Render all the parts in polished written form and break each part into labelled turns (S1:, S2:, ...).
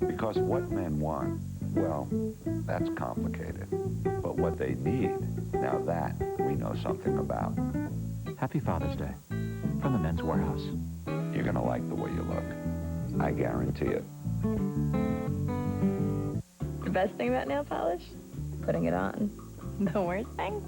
S1: Because what men want, well, that's complicated. But what they need, now that we know something about.
S2: Happy Father's Day from the Men's Warehouse.
S1: You're gonna like the way you look. I guarantee it.
S3: The best thing about nail polish? Putting it on. The worst thing?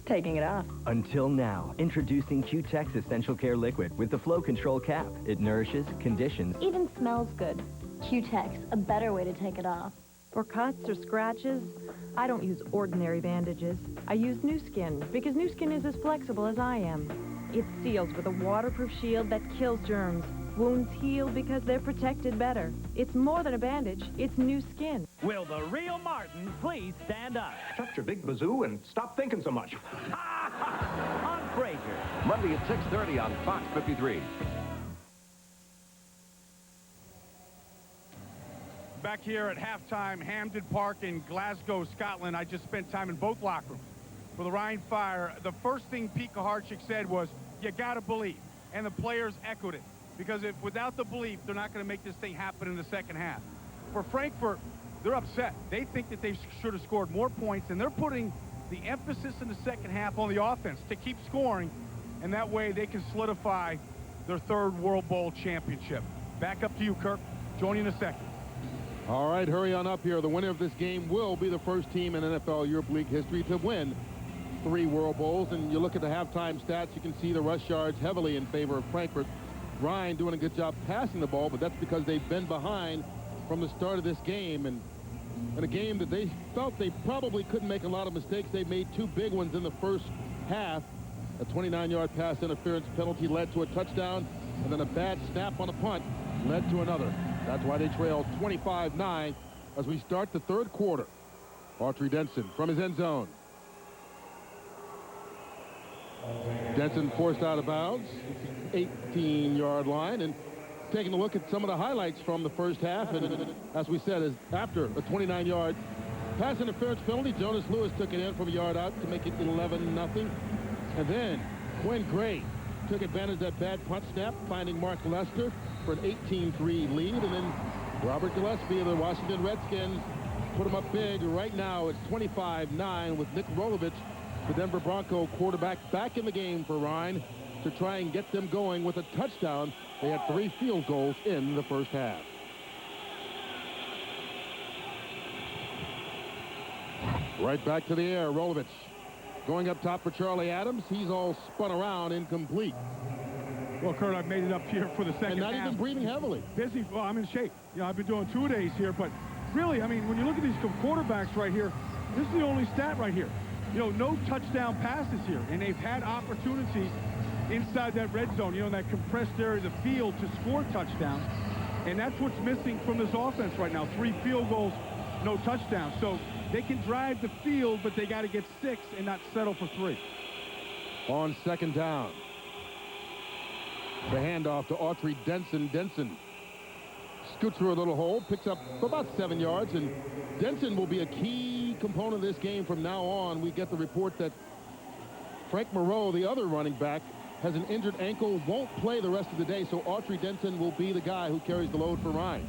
S3: Taking it off.
S4: Until now, introducing Q-Tex Essential Care Liquid with the flow control cap. It nourishes, conditions,
S5: even smells good. Q-Tex, a better way to take it off.
S6: For cuts or scratches, I don't use ordinary bandages. I use Nu Skin because Nu Skin is as flexible as I am. It seals with a waterproof shield that kills germs. Wounds heal because they're protected better. It's more than a bandage, it's Nu Skin.
S7: Will the real Martin please stand up?
S8: Shut your big bazoo and stop thinking so much.
S7: On Frasier.
S9: Monday at 6:30 on Fox 53.
S10: Back here at halftime, Hampden Park in Glasgow, Scotland. I just spent time in both locker rooms for the Rhein Fire. The first thing Pete Kaharchik said was, you got to believe. And the players echoed it. Because if without the belief, they're not going to make this thing happen in the second half. For Frankfurt, they're upset. They think that they should have scored more points, and they're putting the emphasis in the second half on the offense to keep scoring, and that way they can solidify their third World Bowl championship. Back up to you, Kirk. Join you in a second.
S11: All right, hurry on up here. The winner of this game will be the first team in NFL Europe League history to win 3 World Bowls. And you look at the halftime stats, you can see the rush yards heavily in favor of Frankfurt. Rhein doing a good job passing the ball, but that's because they've been behind from the start of this game. And in a game that they felt they probably couldn't make a lot of mistakes, they made 2 big ones in the first half. A 29-yard pass interference penalty led to a touchdown, and then a bad snap on a punt led to another. That's why they trailed 25-9 as we start the third quarter. Autry Denson from his end zone. Denson forced out of bounds, 18-yard line, and taking a look at some of the highlights from the first half. And as we said, after a 29-yard pass interference penalty, Jonas Lewis took it in from a yard out to make it 11-0. And then Quinn Gray took advantage of that bad punt snap, finding Mark Lester for an 18-3 lead. And then Robert Gillespie of the Washington Redskins put him up big. Right now it's 25-9 with Nick Rolovich, the Denver Bronco quarterback, back in the game for Rhein to try and get them going with a touchdown. They had 3 field goals in the first half. Right back to the air, Rolovich. Going up top for Charlie Adams. He's all spun around, incomplete.
S10: Well, Kurt, I've made it up here for the second half.
S11: And not even breathing heavily.
S10: Busy. Well, I'm in shape. You know, I've been doing 2 days here, but really, I mean, when you look at these quarterbacks right here, this is the only stat right here. You know, no touchdown passes here, and they've had opportunities inside that red zone, you know, in that compressed area of the field to score touchdowns. And that's what's missing from this offense right now. 3 field goals, no touchdowns. So they can drive the field, but they got to get 6 and not settle for 3.
S11: On second down, the handoff to Autry Denson. Denson scoots through a little hole, picks up about 7 yards, and Denson will be a key component of this game from now on. We get the report that Frank Moreau, the other running back, has an injured ankle, won't play the rest of the day, so Autry Denson will be the guy who carries the load for Rhein.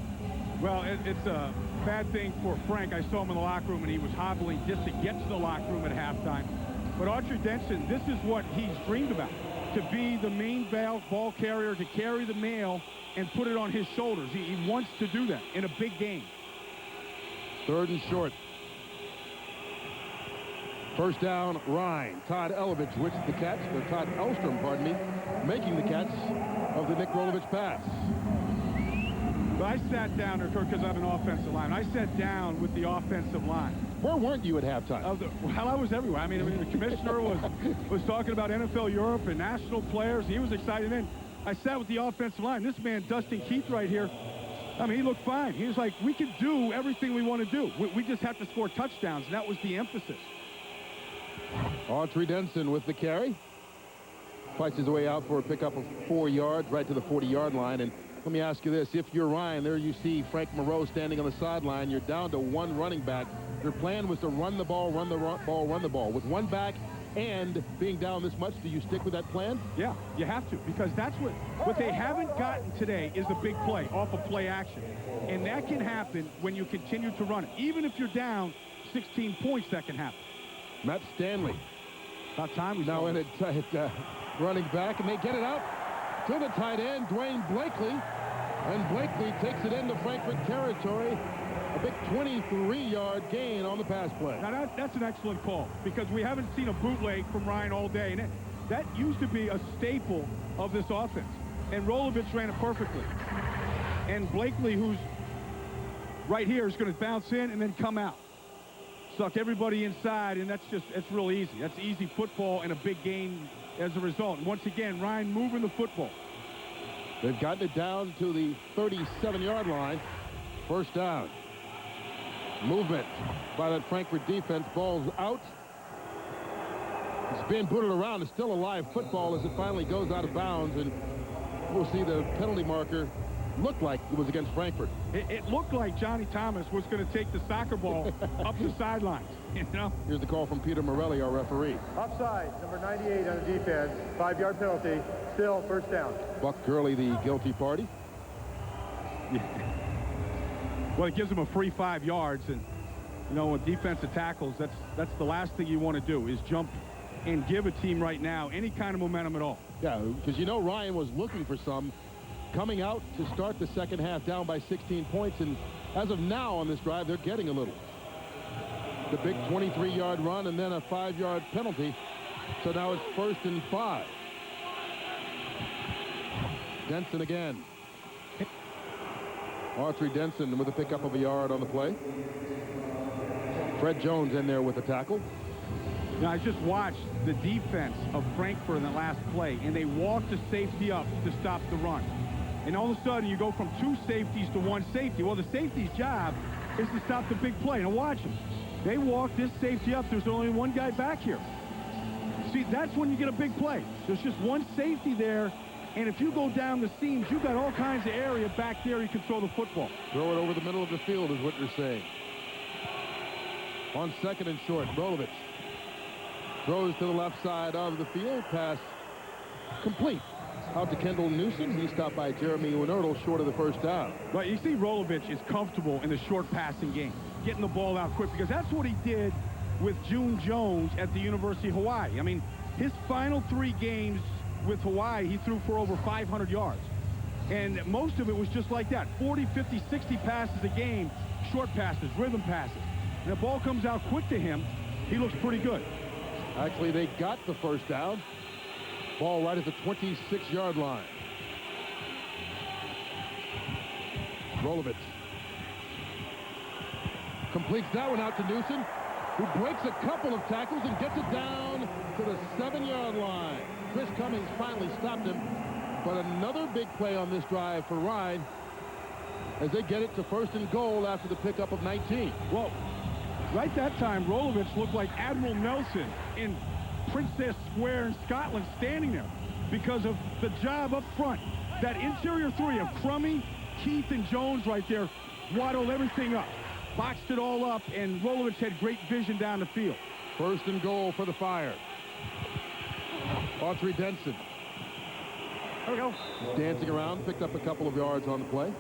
S10: Well, it's a bad thing for Frank. I saw him in the locker room, and he was hobbling just to get to the locker room at halftime. But Autry Denson, this is what he's dreamed about, to be the main ball carrier, to carry the mail and put it on his shoulders. He wants to do that in a big game.
S11: 3rd and short. First down, Rhein. Todd Elovich with the catch, or Todd Elstrom, pardon me, making the catch of the Nick Rolovich pass.
S10: But I sat down there, Kirk, because I have an offensive line. I sat down with the offensive line.
S11: Where weren't you at halftime?
S10: Well, I was everywhere. I mean, the commissioner was talking about NFLEurope and national players. He was excited. And I sat with the offensive line. This man, Dustin Keith, right here, I mean, he looked fine. He was like, we can do everything we want to do. We just have to score touchdowns, and that was the emphasis.
S11: Autry Denson with the carry. Fights his way out for a pickup of 4 yards, right to the 40-yard line. And let me ask you this. If you're Rhein, there you see Frank Moreau standing on the sideline. You're down to 1 running back. Your plan was to run the ball, run the ball, run the ball. With 1 back and being down this much, do you stick with that plan?
S10: Yeah, you have to, because that's what they haven't gotten today is the big play off of play action. And that can happen when you continue to run it. Even if you're down 16 points, that can happen.
S11: Matt Stanley.
S10: About time we
S11: Now
S10: saw
S11: in
S10: it.
S11: it, running back, and they get it out to the tight end, Dwayne Blakely. And Blakely takes it into Frankfurt territory. A big 23-yard gain on the pass play.
S10: Now that's an excellent call, because we haven't seen a bootleg from Ryan all day. And that used to be a staple of this offense. And Rolovich ran it perfectly. And Blakely, who's right here, is going to bounce in and then come out. Suck everybody inside, and that's real easy. That's easy football and a big gain as a result. And once again, Ryan moving the football.
S11: They've gotten it down to the 37-yard line. First down. Movement by that Frankfurt defense. Ball's out. It's being booted around. It's still a live football as it finally goes out of bounds, and we'll see the penalty marker look like it was against Frankfurt.
S10: It looked like Johnny Thomas was going to take the soccer ball up the sidelines. You know?
S11: Here's the call from Peter Morelli, our referee.
S12: Offside, number 98 on the defense. 5-yard penalty. Still first down.
S11: Buck Gurley, the guilty party.
S10: Well, it gives them a free 5 yards, and you know, with defensive tackles, that's the last thing you want to do is jump and give a team right now any kind of momentum at all.
S11: Yeah, because you know Ryan was looking for some coming out to start the second half down by 16 points, and as of now on this drive, they're getting a little. The big 23-yard run and then a 5-yard penalty, so now it's 1st and 5. Denson again. Autry Denson with a pickup of a yard on the play. Fred Jones in there with the tackle.
S10: Now, I just watched the defense of Frankfurt in that last play, and they walked the safety up to stop the run. And all of a sudden, you go from 2 safeties to 1 safety. Well, the safety's job is to stop the big play. Now, watch them. They walk this safety up. There's only 1 guy back here. See, that's when you get a big play. There's just 1 safety there. And if you go down the seams, you've got all kinds of area back there you can throw the football.
S11: Throw it over the middle of the field is what you're saying. On 2nd and short, Rolovich throws to the left side of the field. Pass complete. Out to Kendall Newsom. He's stopped by Jeremy Winertle short of the first down.
S10: But you see Rolovich is comfortable in the short passing game, getting the ball out quick, because that's what he did with June Jones at the University of Hawaii. I mean, his final 3 games with Hawaii, he threw for over 500 yards. And most of it was just like that. 40, 50, 60 passes a game, short passes, rhythm passes. And the ball comes out quick to him, he looks pretty good.
S11: Actually, they got the first down. Ball right at the 26-yard line. Rolovich completes that one out to Newsom, who breaks a couple of tackles and gets it down to the 7-yard line. Chris Cummings finally stopped him, but another big play on this drive for Ryan as they get it to 1st and goal after the pickup of 19.
S10: Well, right that time, Rolovich looked like Admiral Nelson in Princess Square in Scotland, standing there because of the job up front. That interior 3 of Crummy, Keith, and Jones right there waddled everything up, boxed it all up, and Rolovich had great vision down the field.
S11: 1st and goal for the Fire. Autry Denson.
S10: There we go.
S11: Dancing around, picked up a couple of yards on the play.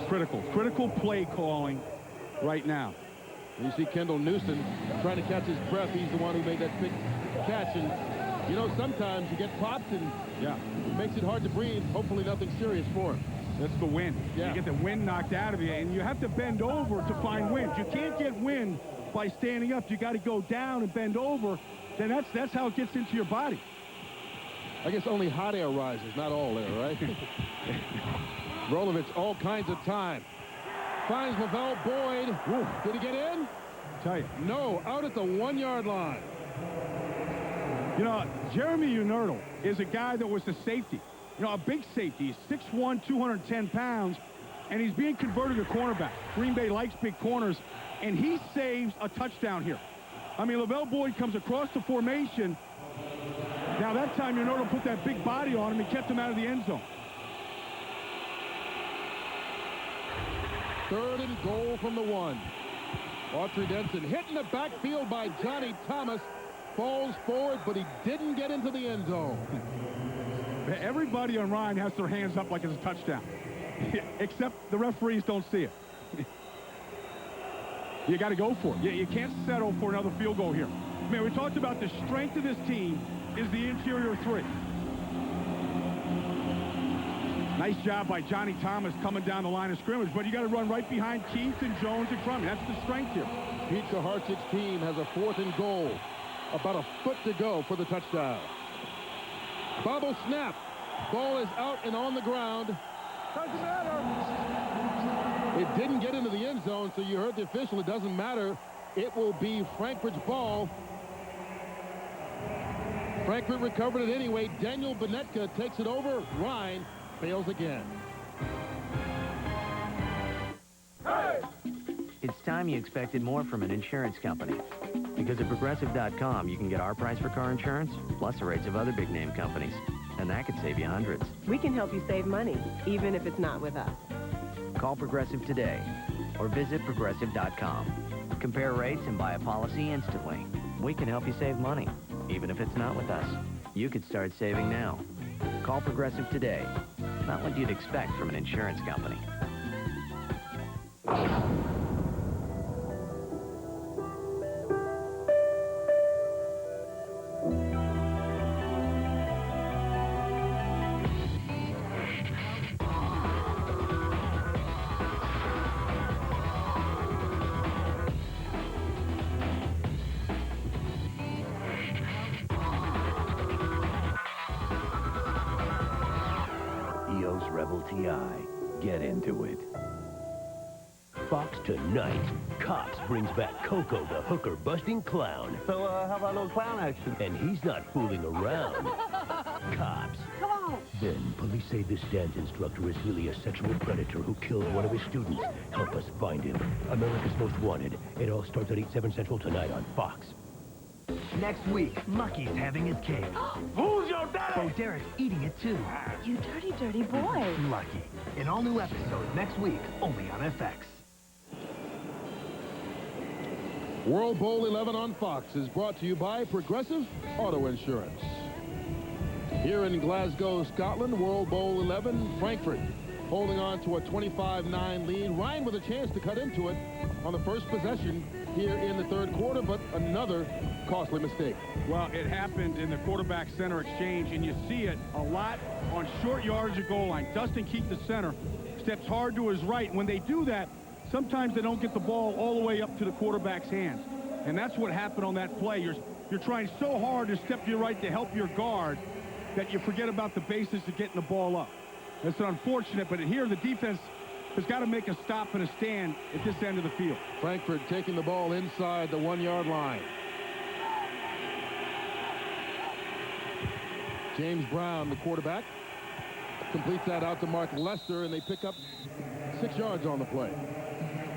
S10: Critical play calling right now.
S11: You see Kendall Newsom trying to catch his breath. He's the one who made that big catch. And, you know, sometimes you get popped and it makes it hard to breathe. Hopefully nothing serious for him.
S10: That's the wind.
S11: Yeah.
S10: You get the wind knocked out of you, and you have to bend over to find wind. You can't get wind by standing up. You got to go down and bend over. Then that's how it gets into your body.
S11: I guess only hot air rises, not all air, right? Rolovich, all kinds of time. Finds Lavelle Boyd. Ooh. Did he get in?
S10: Tell you.
S11: No, out at the 1-yard line.
S10: You know, Jeremy Winertle is a guy that was a safety. You know, a big safety. He's 6'1", 210 pounds, and he's being converted to cornerback. Green Bay likes big corners, and he saves a touchdown here. I mean, Lavelle Boyd comes across the formation. Now, that time, Winertle put that big body on him and kept him out of the end zone.
S11: 3rd and goal from the 1. Autry Denson hit in the backfield by Johnny Thomas. falls forward, but he didn't get into the end zone.
S10: Everybody on Ryan has their hands up like it's a touchdown, except the referees don't see it. You got to go for it. You can't settle for another field goal here. Man, we talked about the strength of this team is the interior three. Nice job by Johnny Thomas coming down the line of scrimmage, but you got to run right behind Keith and Jones and Crummy. That's the strength here.
S11: Pete Kaharchik's team has a 4th and goal. About a foot to go for the touchdown. Bobble snap. Ball is out and on the ground.
S12: Doesn't matter.
S11: It didn't get into the end zone, so you heard the official. It doesn't matter. It will be Frankfurt's ball. Frankfurt recovered it anyway. Daniel Benetka takes it over. Ryan fails again.
S12: Hey!
S2: It's time you expected more from an insurance company. Because at Progressive.com, you can get our price for car insurance, plus the rates of other big-name companies. And that could save you hundreds.
S13: We can help you save money, even if it's not with us.
S2: Call Progressive today, or visit Progressive.com. Compare rates and buy a policy instantly. We can help you save money, even if it's not with us. You could start saving now. Call Progressive today. Not what you'd expect from an insurance company.
S14: Rebel TI. Get into it. Fox tonight. Cops brings back Coco the hooker-busting clown.
S15: So, how about a little clown action?
S14: And he's not fooling around. Cops.
S15: Come on!
S14: Then, police say this dance instructor is really a sexual predator who killed one of his students. Help us find him. America's Most Wanted. It all starts at 8/7 Central tonight on Fox.
S16: Next week, Lucky's having his cake.
S15: Who's your daddy?
S16: Oh, Derek's eating it too.
S5: You dirty, dirty boy.
S16: Lucky. An all-new episode next week, only on FX.
S11: World Bowl 11 on Fox is brought to you by Progressive Auto Insurance. Here in Glasgow, Scotland, World Bowl 11, Frankfurt holding on to a 25-9 lead. Ryan with a chance to cut into it on the first possession here in the third quarter, but another costly mistake.
S10: Well, it happened in the quarterback-center exchange, and you see it a lot on short yardage of goal line. Dustin Keith, the center, steps hard to his right. When they do that, sometimes they don't get the ball all the way up to the quarterback's hands. And that's what happened on that play. You're trying so hard to step to your right to help your guard that you forget about the basis of getting the ball up. That's unfortunate, but here the defense has got to make a stop and a stand at this end of the field.
S11: Frankfurt taking the ball inside the 1-yard line. James Brown, the quarterback, completes that out to Mark Lester, and they pick up 6 yards on the play.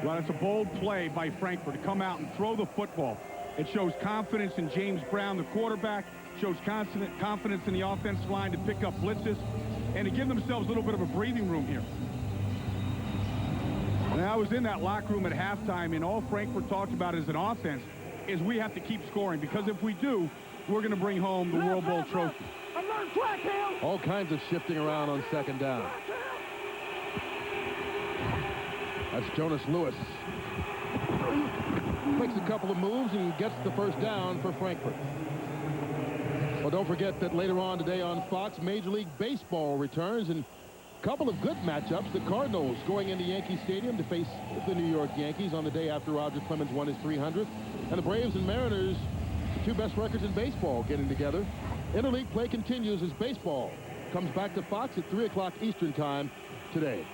S10: Well, it's a bold play by Frankfurt to come out and throw the football. It shows confidence in James Brown, the quarterback, shows confidence in the offensive line to pick up blitzes, and to give themselves a little bit of a breathing room here. And I was in that locker room at halftime, and all Frankfurt talked about as an offense is we have to keep scoring, because if we do, we're going to bring home the World Bowl trophy.
S11: All kinds of shifting around on second down. That's Jonas Lewis. Makes a couple of moves and gets the first down for Frankfurt. Well, don't forget that later on today on Fox, Major League Baseball returns, and a couple of good matchups. The Cardinals going into Yankee Stadium to face the New York Yankees on the day after Roger Clemens won his 300th. And the Braves and Mariners, the two best records in baseball, getting together. Interleague play continues as baseball comes back to Fox at 3 o'clock Eastern time today.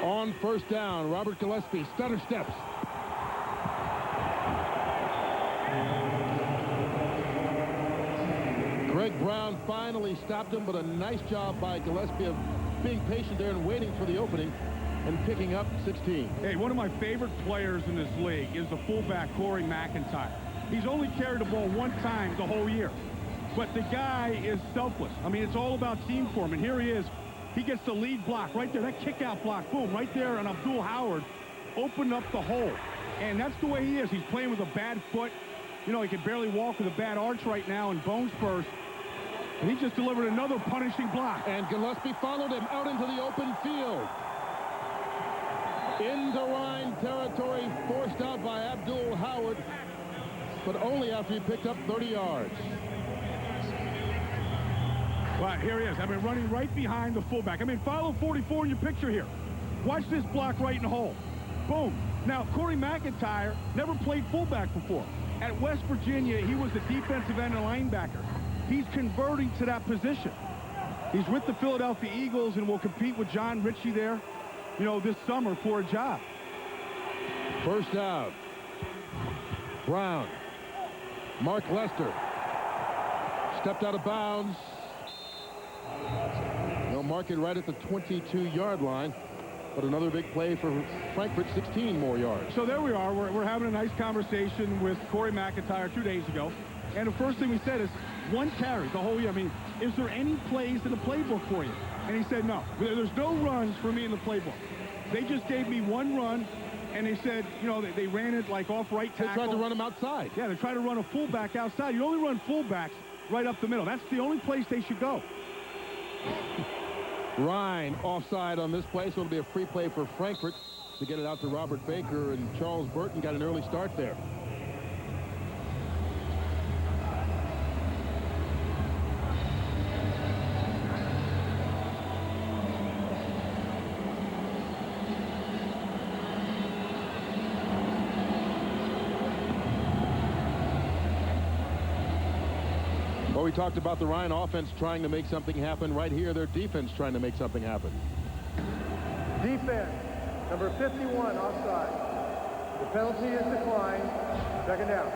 S11: On first down, Robert Gillespie stutter steps. Greg Brown finally stopped him, but a nice job by Gillespie of being patient there and waiting for the opening and picking up 16.
S10: Hey, one of my favorite players in this league is the fullback Corey McIntyre. He's only carried the ball one time the whole year. But the guy is selfless. I mean, it's all about team for him. And here he is. He gets the lead block right there. That kick-out block, boom, right there. And Abdul Howard opened up the hole. And that's the way he is. He's playing with a bad foot. You know, he can barely walk with a bad arch right now and bone spurs. And he just delivered another punishing block.
S11: And Gillespie followed him out into the open field. Into Rhine territory, forced out by Abdul Howard, but only after he picked up 30 yards.
S10: Well, here he is. I mean, running right behind the fullback. I mean, follow 44 in your picture here. Watch this block right in the hole. Boom. Now, Corey McIntyre never played fullback before. At West Virginia, he was a defensive end and linebacker. He's converting to that position. He's with the Philadelphia Eagles and will compete with John Ritchie there, you know, this summer for a job.
S11: First down. Brown. Mark Lester. Stepped out of bounds. They'll mark it right at the 22-yard line. But another big play for Frankfurt, 16 more yards.
S10: So there we are. We're having a nice conversation with Corey McIntyre 2 days ago. And the first thing we said is one carry the whole year. I mean, is there any plays in the playbook for you? And he said, no. There's no runs for me in the playbook. They just gave me one run, and they said, you know, they ran it like off right tackle.
S11: They tried to run him outside.
S10: Yeah, they tried to run a fullback outside. You only run fullbacks right up the middle. That's the only place they should go.
S11: Rhine offside on this play, so it'll be a free play for Frankfurt to get it out to Robert Baker, and Charles Burton got an early start there. Well, we talked about the Rhine offense trying to make something happen. Right here, their defense trying to make something happen.
S12: Defense, number 51, offside. The penalty is declined. Second down.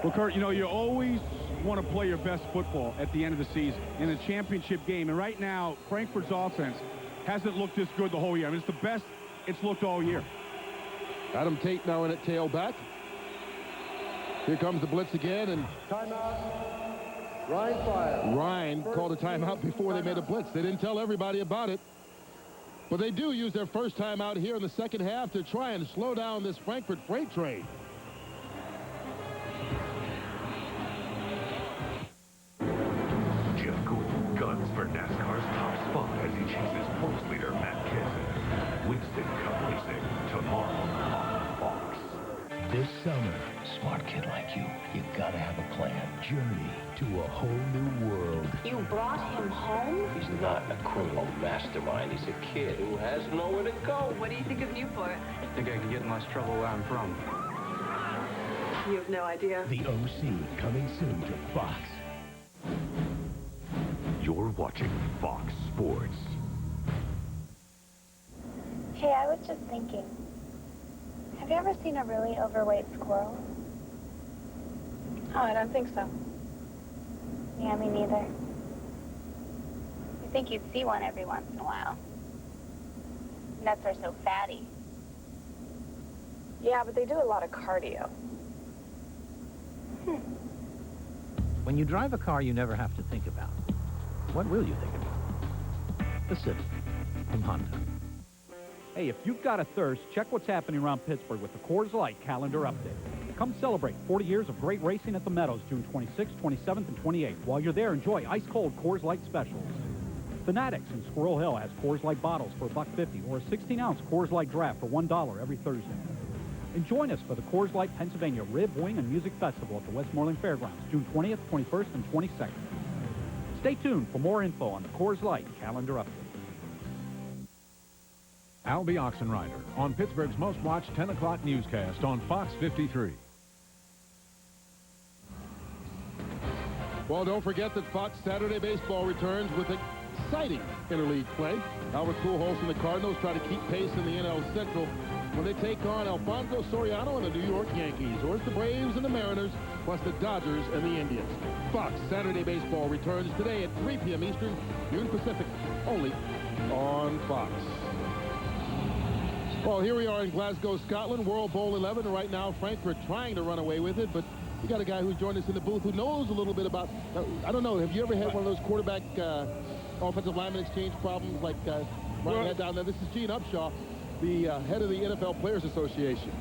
S10: Well, Kurt, you know, you always want to play your best football at the end of the season in a championship game. And right now, Frankfurt's offense hasn't looked this good the whole year. I mean, it's the best it's looked all year.
S11: Adam Tate now in at tailback. Here comes the blitz again, and
S12: timeout. Rhine fire.
S11: Rhine called a timeout before they made a blitz. They didn't tell everybody about it. But they do use their first timeout here in the second half to try and slow down this Frankfurt freight train.
S17: Jeff Gould guns for NASCAR's top spot as he chases points leader Matt Kenseth. Winston Cup Racing tomorrow on Fox.
S14: This summer, smart kid like you gotta have a plan. Journey to a whole new world.
S18: You brought him home?
S14: He's not a criminal mastermind. He's a kid who has nowhere to go.
S18: What do you think of Newport?
S19: I think I can get in less trouble where I'm from.
S18: You have no idea.
S14: The OC, coming soon to Fox.
S17: You're watching Fox Sports.
S5: Hey, I was just thinking. Have you ever seen a really overweight squirrel?
S3: Oh, I don't think so.
S5: Yeah, me neither. You think you'd see one every once in a while. Nuts are so fatty.
S3: Yeah, but they do a lot of cardio.
S20: When you drive a car you never have to think about, what will you think about? The Civic from Honda.
S7: Hey, if you've got a thirst, check what's happening around Pittsburgh with the Coors Light calendar update. Come celebrate 40 years of great racing at the Meadows, June 26th, 27th, and 28th. While you're there, enjoy ice-cold Coors Light specials. Fanatics in Squirrel Hill has Coors Light bottles for $1.50 or a 16-ounce Coors Light draft for $1 every Thursday. And join us for the Coors Light Pennsylvania Rib, Wing, and Music Festival at the Westmoreland Fairgrounds, June 20th, 21st, and 22nd. Stay tuned for more info on the Coors Light calendar update.
S9: Albie Oxenrider on Pittsburgh's most watched 10 o'clock newscast on Fox 53.
S11: Well, don't forget that Fox Saturday Baseball returns with exciting interleague play. Albert Pujols and the Cardinals try to keep pace in the NL Central when they take on Alfonso Soriano and the New York Yankees, or it's the Braves and the Mariners, plus the Dodgers and the Indians. Fox Saturday Baseball returns today at 3 p.m. Eastern, noon Pacific, only on Fox. Well, here we are in Glasgow, Scotland, World Bowl 11. Right now, Frankfurt trying to run away with it, but we got a guy who joined us in the booth who knows a little bit about, I don't know, have you ever had one of those quarterback offensive lineman exchange problems like Ryan had down there? This is Gene Upshaw, the head of the NFL Players Association.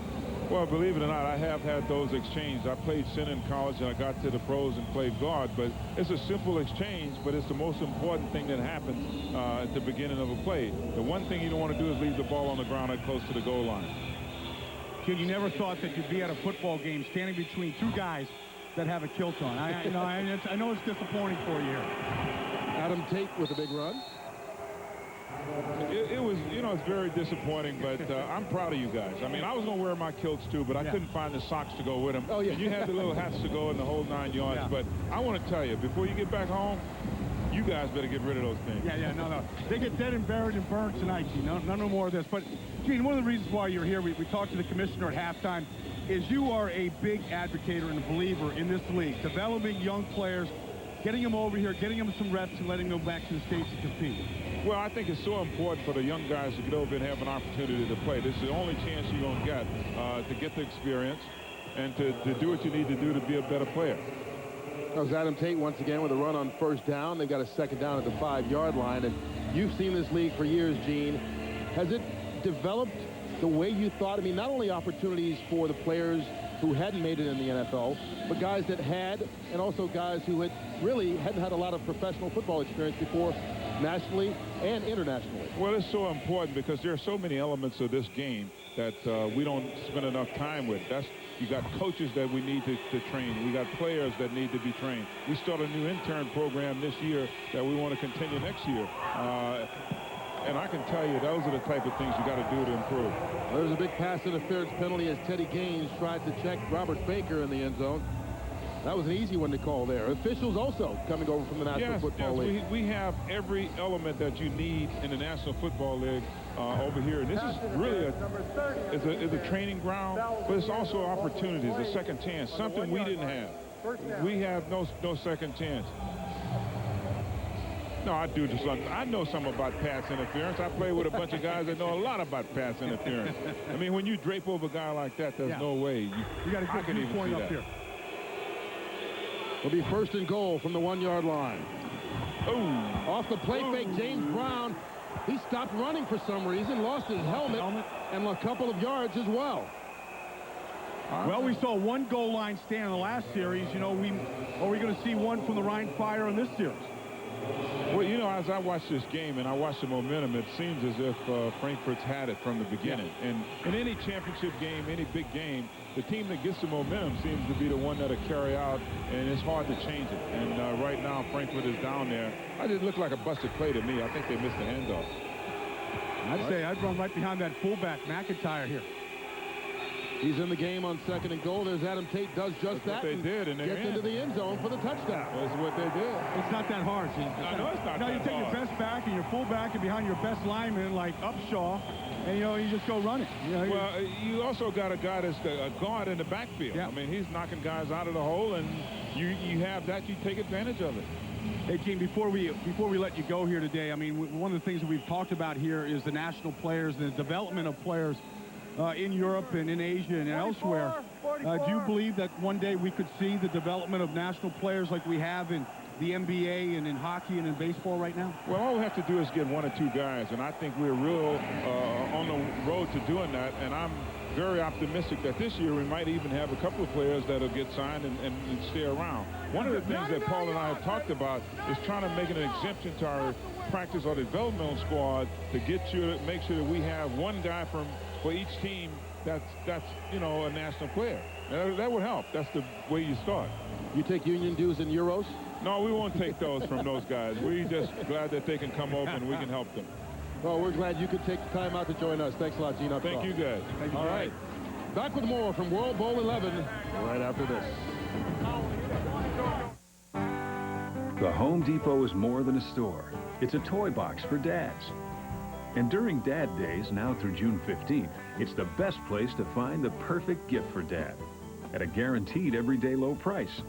S11: Well, believe it or not, I have had those exchanges. I played center in college, and I got to the pros and played guard. But it's a simple exchange, but it's the most important thing that happens at the beginning of a play. The one thing you don't want to do is leave the ball on the ground that close to the goal line.
S10: Kid, you never thought that you'd be at a football game standing between two guys that have a kilt on. I know it's disappointing for you here.
S11: Adam Tate with a big run. It was, it's very disappointing, but I'm proud of you guys. I mean, I was going to wear my kilts too, but I couldn't find the socks to go with them. Oh, yeah. And you had the little hats to go in the whole 9 yards. Yeah. But I want to tell you, before you get back home, you guys better get rid of those things. No.
S10: They get dead and buried and burned tonight, Gene. No more of this. But, Gene, one of the reasons why you're here, we talked to the commissioner at halftime, is you are a big advocate and a believer in this league, developing young players, getting them over here, getting them some reps, and letting them go back to the States to compete.
S11: Well, I think it's so important for the young guys to get over and have an opportunity to play. This is the only chance you're going to get to get the experience and to do what you need to do to be a better player. That was Adam Tate once again with a run on first down. They've got a second down at the 5-yard line. And you've seen this league for years, Gene. Has it developed the way you thought? I mean, not only opportunities for the players who hadn't made it in the NFL, but guys that had, and also guys who really hadn't had a lot of professional football experience before, nationally and internationally. Well, it's so important because there are so many elements of this game that we don't spend enough time with. You got coaches that we need to train. We got players that need to be trained. We start a new intern program this year that we want to continue next year. And I can tell you, those are the type of things you got to do to improve. There's a big pass interference penalty as Teddy Gaines tried to check Robert Baker in the end zone. That was an easy one to call there. Officials also coming over from the National Football League. We have every element that you need in the National Football League over here. And this is really a training ground, but it's also opportunities, a second chance, something we didn't have. We have no second chance. No, I do just. I know something about pass interference. I play with a bunch of guys that know a lot about pass interference. I mean, when you drape over a guy like that, there's no way.
S10: You got a good viewpoint up here.
S11: It'll be first and goal from the 1-yard line.
S10: Oh!
S11: Off the play fake, James Brown. He stopped running for some reason, lost his helmet, and a couple of yards as well.
S10: Well, we saw one goal line stand in the last series. Are we going to see one from the Rhine Fire in this series?
S11: Well, as I watch this game and I watch the momentum, it seems as if Frankfurt's had it from the beginning. And in any championship game, any big game, the team that gets the momentum seems to be the one that'll carry out, and it's hard to change it. And right now, Frankfurt is down there. I didn't look like a busted play to me. I think they missed the handoff.
S10: I'd run right behind that fullback, McIntyre, here.
S11: He's in the game on second and goal. There's Adam Tate does just that. What they did, and gets into the end zone for the touchdown. That's what they did.
S10: It's not that hard, Gene.
S11: I know it's not that hard.
S10: You take your best back and your fullback and behind your best lineman like Upshaw, and you just go run it.
S11: Well, you also got a guy that's a guard in the backfield. Yeah. I mean, he's knocking guys out of the hole, and you have that. You take advantage of it.
S10: Hey, Gene, before we let you go here today, I mean, one of the things that we've talked about here is the national players and the development of players in Europe and in Asia and elsewhere. Do you believe that one day we could see the development of national players like we have in the NBA and in hockey and in baseball right now?
S11: Well, all we have to do is get 1 or 2 guys, and I think we're real on the road to doing that, and I'm very optimistic that this year we might even have a couple of players that'll get signed and stay around. One of the things that Paul and I have talked about is trying to make an exemption to our practice or developmental squad to make sure that we have one guy for each team that's a national player. That would help. That's the way you start. You take union dues in euros? No, we won't take those from those guys. We're just glad that they can come over and we can help them. Well, we're glad you could take the time out to join us. Thanks a lot, Gene. Thank you, guys. All right. Back with more from World Bowl 11 right after this.
S21: The Home Depot is more than a store. It's a toy box for dads. And during Dad Days, now through June 15th, it's the best place to find the perfect gift for Dad at a guaranteed everyday low price.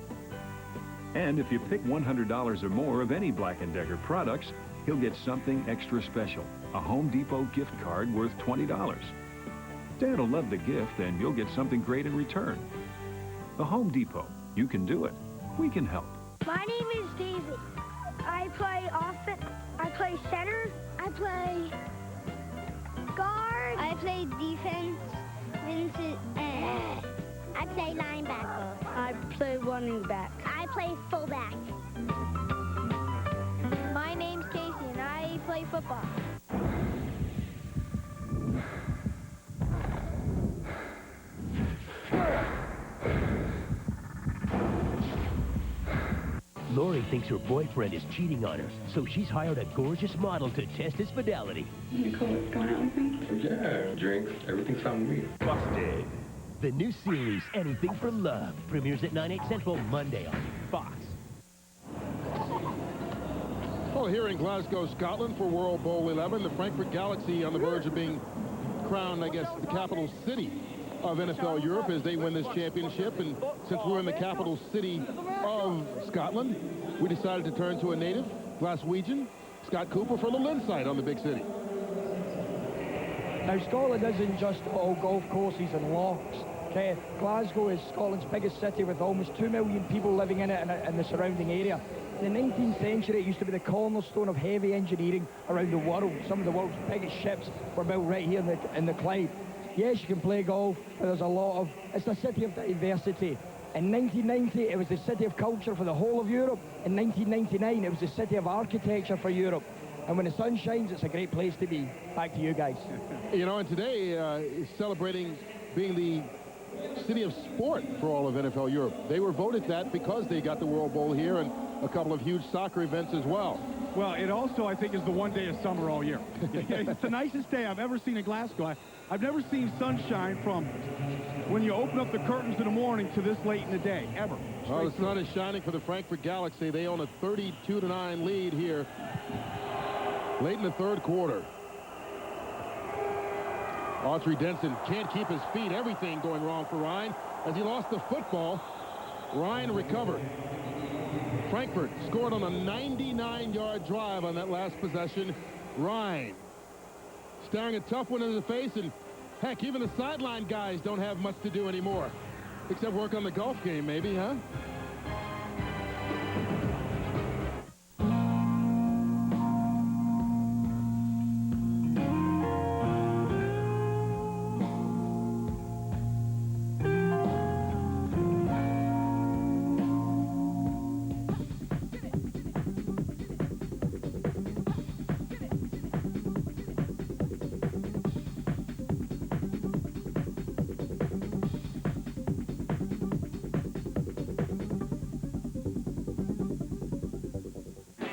S21: And if you pick $100 or more of any Black & Decker products, he'll get something extra special, a Home Depot gift card worth $20. Dad will love the gift, and you'll get something great in return. The Home Depot. You can do it. We can help.
S22: My name is David. I play offense. I play center. I play guard. I play defense. Vincent and play linebacker.
S1: I play running back.
S22: I play fullback. My name's Casey, and I play football.
S14: Lori thinks her boyfriend is cheating on her, so she's hired a gorgeous model to test his fidelity.
S1: Nicole, what's going on with me?
S4: Yeah, drinks. Everything's fine with me.
S14: Busted. The new series, Anything for Love, premieres at 9/8 Central Monday on Fox.
S11: Well, here in Glasgow, Scotland for World Bowl 11, the Frankfurt Galaxy on the verge of being crowned, I guess, the capital city of NFL Europe as they win this championship. And since we're in the capital city of Scotland, we decided to turn to a native, Glaswegian, Scott Cooper, for a little insight on the big city.
S23: Now, Scotland isn't just all golf courses and lochs. Okay, Glasgow is Scotland's biggest city with almost 2 million people living in it and the surrounding area. In the 19th century, it used to be the cornerstone of heavy engineering around the world. Some of the world's biggest ships were built right here in the Clyde. Yes, you can play golf, but there's a lot of... It's a city of diversity. In 1990, it was the city of culture for the whole of Europe. In 1999, it was the city of architecture for Europe. And when the sun shines, it's a great place to be. Back to you guys.
S11: You know, and today is celebrating being the city of sport for all of NFL Europe. They were voted that because they got the World Bowl here and a couple of huge soccer events as well.
S10: Well, it also, I think, is the one day of summer all year. It's the nicest day I've ever seen in Glasgow. I've never seen sunshine from when you open up the curtains in the morning to this late in the day, ever.
S11: Well, the sun is shining for the Frankfurt Galaxy. They own a 32-9 lead here late in the third quarter. Autry Denson can't keep his feet. Everything going wrong for Ryan. As he lost the football, Ryan recovered. Frankfurt scored on a 99-yard drive on that last possession. Ryan staring a tough one in the face, and heck, even the sideline guys don't have much to do anymore, except work on the golf game, maybe, huh?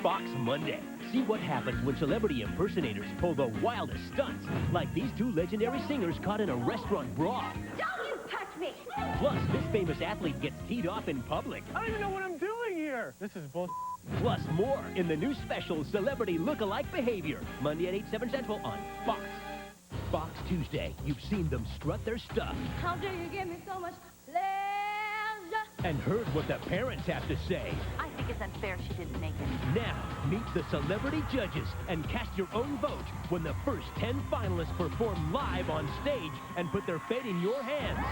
S14: Fox Monday. See what happens when celebrity impersonators pull the wildest stunts, like these two legendary singers caught in a restaurant brawl.
S22: Don't you touch me!
S14: Plus, this famous athlete gets teed off in public.
S15: I don't even know what I'm doing here. This is bull.
S14: Plus more in the new special Celebrity Look-alike Behavior, Monday at 8/7 Central on Fox. Fox Tuesday. You've seen them strut their stuff
S22: How dare you give me so much pleasure?
S14: and heard what the parents have to say.
S24: I think it's unfair she didn't make it.
S14: Now, meet the celebrity judges and cast your own vote when the first 10 finalists perform live on stage and put their fate in your hands.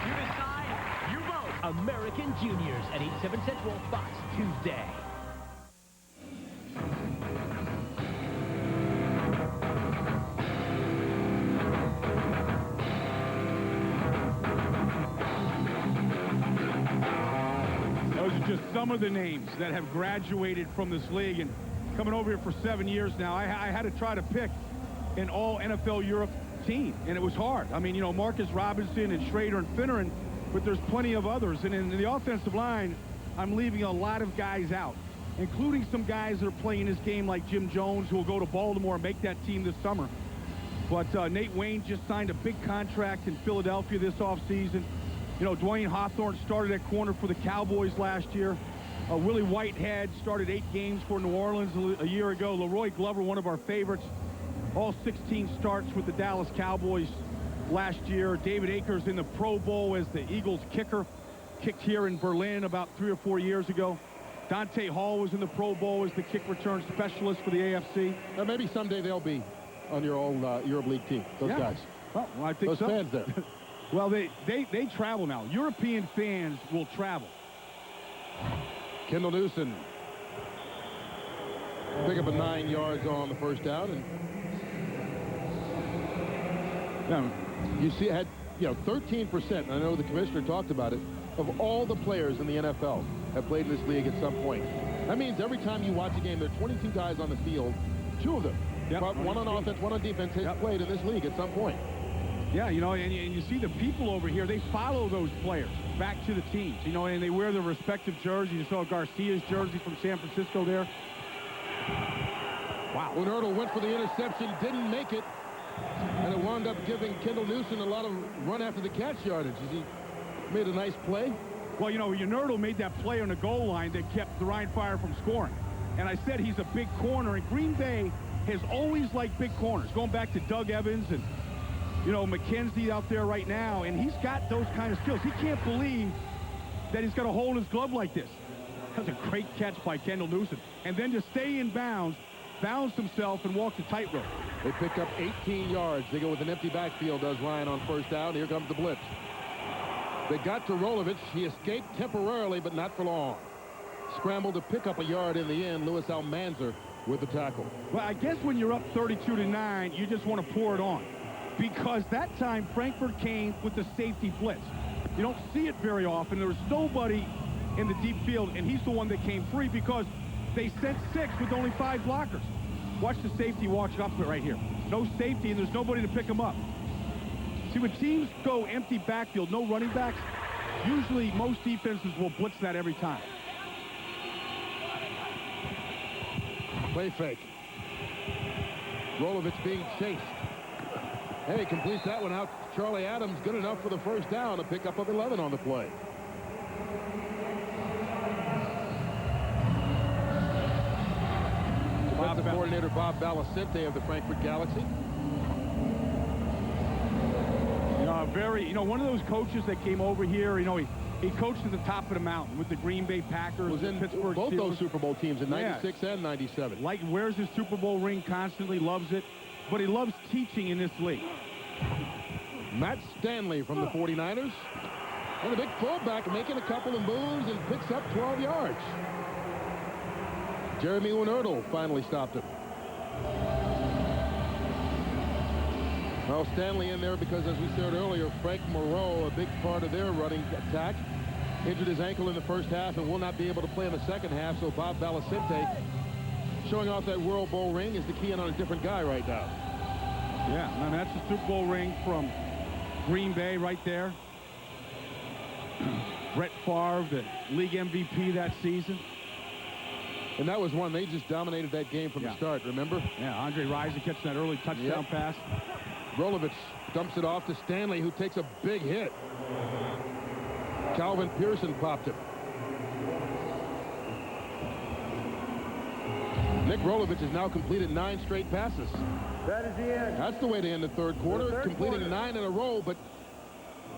S15: You decide, you vote.
S14: American Juniors at 8/7 Central, Fox Tuesday.
S10: Those are just some of the names that have graduated from this league, and coming over here for 7 years now, I had to try to pick an all NFL Europe team, and it was hard. I mean, you know, Marcus Robinson and Schrader and Finneran, but there's plenty of others. And in the offensive line, I'm leaving a lot of guys out, including some guys that are playing this game like Jim Jones, who will go to Baltimore and make that team this summer. But Nate Wayne just signed a big contract in Philadelphia this offseason. You know, Dwayne Hawthorne started at corner for the Cowboys last year. Willie Whitehead started 8 games for New Orleans a year ago. Leroy Glover, one of our favorites, all 16 starts with the Dallas Cowboys last year. David Akers in the Pro Bowl as the Eagles kicker, kicked here in Berlin about 3 or 4 years ago. Dante Hall was in the Pro Bowl as the kick return specialist for the AFC.
S11: Now maybe someday they'll be on your old Europe League team, those guys.
S10: Well, I think
S11: those
S10: so.
S11: fans there.
S10: Well, they travel now. European fans will travel.
S11: Kendall Newsom pick up a 9 yards on the first down, and you 13%, I know the commissioner talked about it, of all the players in the NFL have played in this league at some point. That means every time you watch a game, there are 22 guys on the field, 2 of them, one on offense, one on defense, has played in this league at some point.
S10: Yeah, you know, and you see the people over here, they follow those players back to the teams, you know, and they wear their respective jerseys. You saw Garcia's jersey from San Francisco there. Wow.
S11: Unertl went for the interception, didn't make it, and it wound up giving Kendall Newsom a lot of run after the catch yardage. He made a nice play.
S10: Well, you know, Unertl made that play on the goal line that kept the Ryan Fire from scoring. And I said he's a big corner, and Green Bay has always liked big corners, going back to Doug Evans and, you know, McKenzie out there right now, and he's got those kind of skills. He can't believe that he's got a hole in his glove like this. That's a great catch by Kendall Newsom. And then to stay in bounds, balanced himself, and walked the tightrope.
S11: They pick up 18 yards. They go with an empty backfield, does Ryan, on first down. Here comes the blitz. They got to Rolovich. He escaped temporarily, but not for long. Scrambled to pick up a yard in the end. Louis Almanzar with the tackle.
S10: Well, I guess when you're up 32-9, you just want to pour it on. Because that time, Frankfurt came with the safety blitz. You don't see it very often. There was nobody in the deep field, and he's the one that came free because they sent 6 with only 5 blockers. Watch the safety watch up right here. No safety, and there's nobody to pick him up. See, when teams go empty backfield, no running backs, usually most defenses will blitz that every time.
S11: Play fake. Rolovich being chased. Hey, completes that one out. Charlie Adams, good enough for the first down, a pickup of 11 on the play. Defensive coordinator Bob Balacente of the Frankfurt Galaxy.
S10: You know, one of those coaches that came over here, you know, he coached at the top of the mountain with the Green Bay Packers.
S11: Was in
S10: Pittsburgh
S11: both
S10: Steelers.
S11: those Super Bowl teams in 96 and 97.
S10: Like, wears his Super Bowl ring constantly, loves it, but he loves teaching in this league.
S11: Matt Stanley from the 49ers. And the big fullback making a couple of moves and picks up 12 yards. Jeremy Unertl finally stopped him. Well, Stanley in there because, as we said earlier, Frank Moreau, a big part of their running attack, injured his ankle in the first half and will not be able to play in the second half. So Bob Balacente showing off that World Bowl ring is the key in on a different guy right now.
S10: Yeah, I mean, that's the Super Bowl ring from Green Bay right there. Brett Favre, the league MVP that season.
S11: And that was one, they just dominated that game from the start, remember?
S10: Yeah, Andre Rison catching that early touchdown pass.
S11: Rolovich dumps it off to Stanley, who takes a big hit. Calvin Pearson popped it. Nick Rolovich has now completed 9 straight passes.
S12: That is the end.
S11: That's the way to end the third quarter, completing 9 in a row, but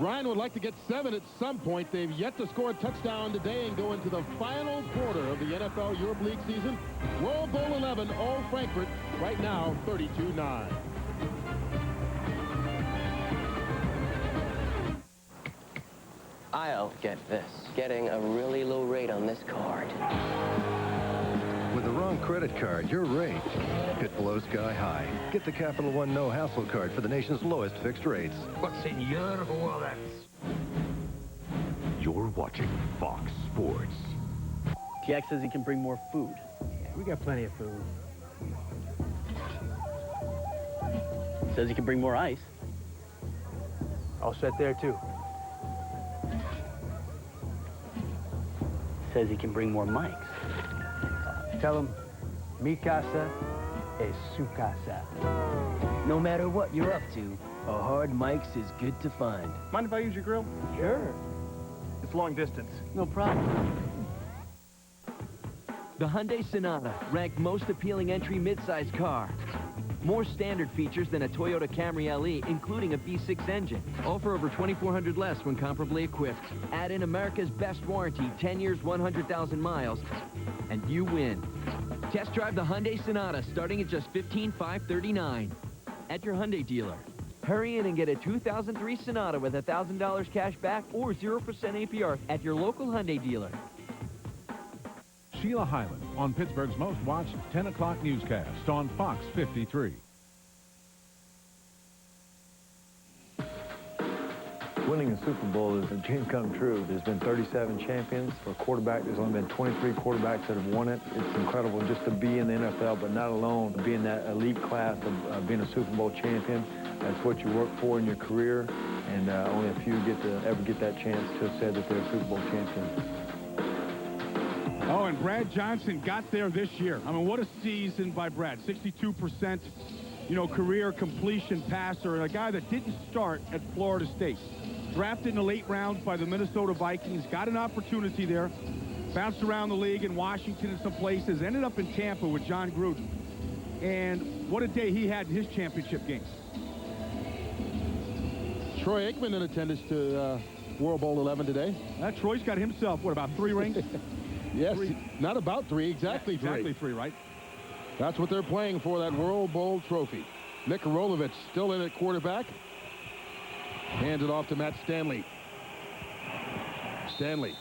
S11: Ryan would like to get 7 at some point. They've yet to score a touchdown today and go into the final quarter of the NFL Europe League season. World Bowl 11, all Frankfurt, right now 32-9.
S2: I'll get this. Getting a really low rate on this card.
S6: With the wrong credit card, your rate could blow sky high. Get the Capital One No Hassle card for the nation's lowest fixed rates.
S17: What's in your wallet? You're watching Fox Sports.
S8: Jack says he can bring more food. Yeah, we got plenty of food. Says he can bring more ice. All set there, too. Says he can bring more mics. Tell him, mi casa es su casa.
S2: No matter what you're up to, a hard Mike's is good to find.
S15: Mind if I use your grill?
S8: Sure.
S15: It's long distance.
S8: No problem.
S13: The Hyundai Sonata, ranked most appealing entry midsize car. More standard features than a Toyota Camry LE, including a V6 engine. All for over $2,400 less when comparably equipped. Add in America's best warranty, 10 years, 100,000 miles, and you win. Test drive the Hyundai Sonata, starting at just $15,539 at your Hyundai dealer. Hurry in and get a 2003 Sonata with $1,000 cash back or 0% APR at your local Hyundai dealer.
S9: Sheila Hyland on Pittsburgh's most watched 10 o'clock newscast on Fox 53.
S5: Winning a Super Bowl is a dream come true. There's been 37 champions. For a quarterback, there's only been 23 quarterbacks that have won it. It's incredible just to be in the NFL, but not alone. Being that elite class of being a Super Bowl champion, that's what you work for in your career, and only a few ever get that chance to say that they're a Super Bowl champion.
S10: Oh, and Brad Johnson got there this year. I mean, what a season by Brad. 62%, career completion passer, a guy that didn't start at Florida State. Drafted in the late rounds by the Minnesota Vikings, got an opportunity there, bounced around the league in Washington and some places, ended up in Tampa with John Gruden. And what a day he had in his championship game.
S11: Troy Aikman in attendance to World Bowl 11 today.
S10: Troy's got himself, what, about 3 rings?
S11: Yes, not about 3, exactly 3.
S10: Exactly 3, right?
S11: That's what they're playing for, that World Bowl trophy. Nick Rolovich still in at quarterback. Hands it off to Matt Stanley. Stanley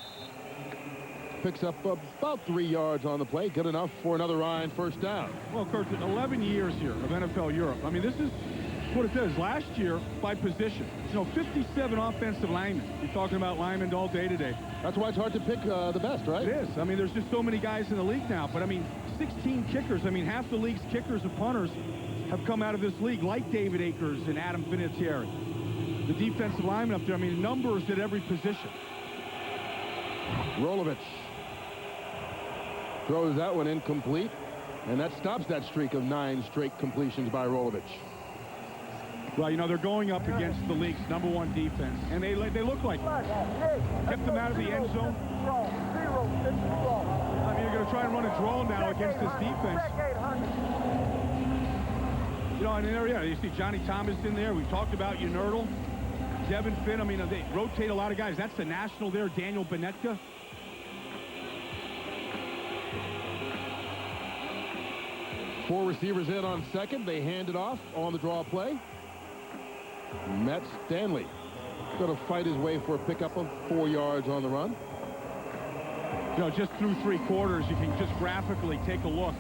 S11: picks up about 3 yards on the play. Good enough for another Ryan first down.
S10: Well, Kurt, 11 years here of NFL Europe. I mean, this is what it does. Last year, by position, 57 offensive linemen. You're talking about linemen all day today.
S11: That's why it's hard to pick the best, right?
S10: It is. I mean, there's just so many guys in the league now. But, I mean, 16 kickers. I mean, half the league's kickers and punters have come out of this league, like David Akers and Adam Vinatieri. The defensive lineman up there, I mean, numbers at every position.
S11: Rolovich throws that one incomplete, and that stops that streak of 9 straight completions by Rolovich.
S10: Well, they're going up against the league's #1 defense, and they look like kept them out of the end zone. I mean, you're going to try and run a draw now against this defense. And there, you see Johnny Thomas in there. We talked about Unerdl, Devin Finn. I mean, they rotate a lot of guys. That's the national there, Daniel Benetka.
S11: Four receivers in on second. They hand it off on the draw play. Matt Stanley going to fight his way for a pickup of 4 yards on the run.
S10: Just through 3 quarters, you can just graphically take a look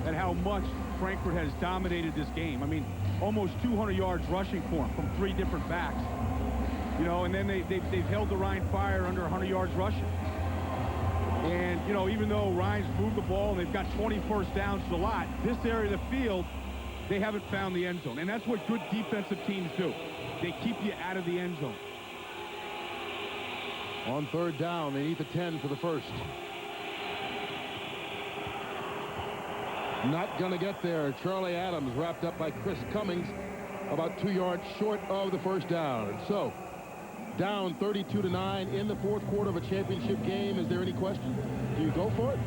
S10: at how much Frankfurt has dominated this game. I mean, almost 200 yards rushing for him from 3 different backs. And then they've held the Ryan Fire under 100 yards rushing. And, even though Ryan's moved the ball and they've got 20 first downs a lot, this area of the field, they haven't found the end zone. And that's what good defensive teams do. They keep you out of the end zone.
S11: On 3rd down, they need the 10 for the first. Not going to get there. Charlie Adams wrapped up by Chris Cummings, about 2 yards short of the first down. And so, down 32-9 in the 4th quarter of a championship game. Is there any question? Do you go for it?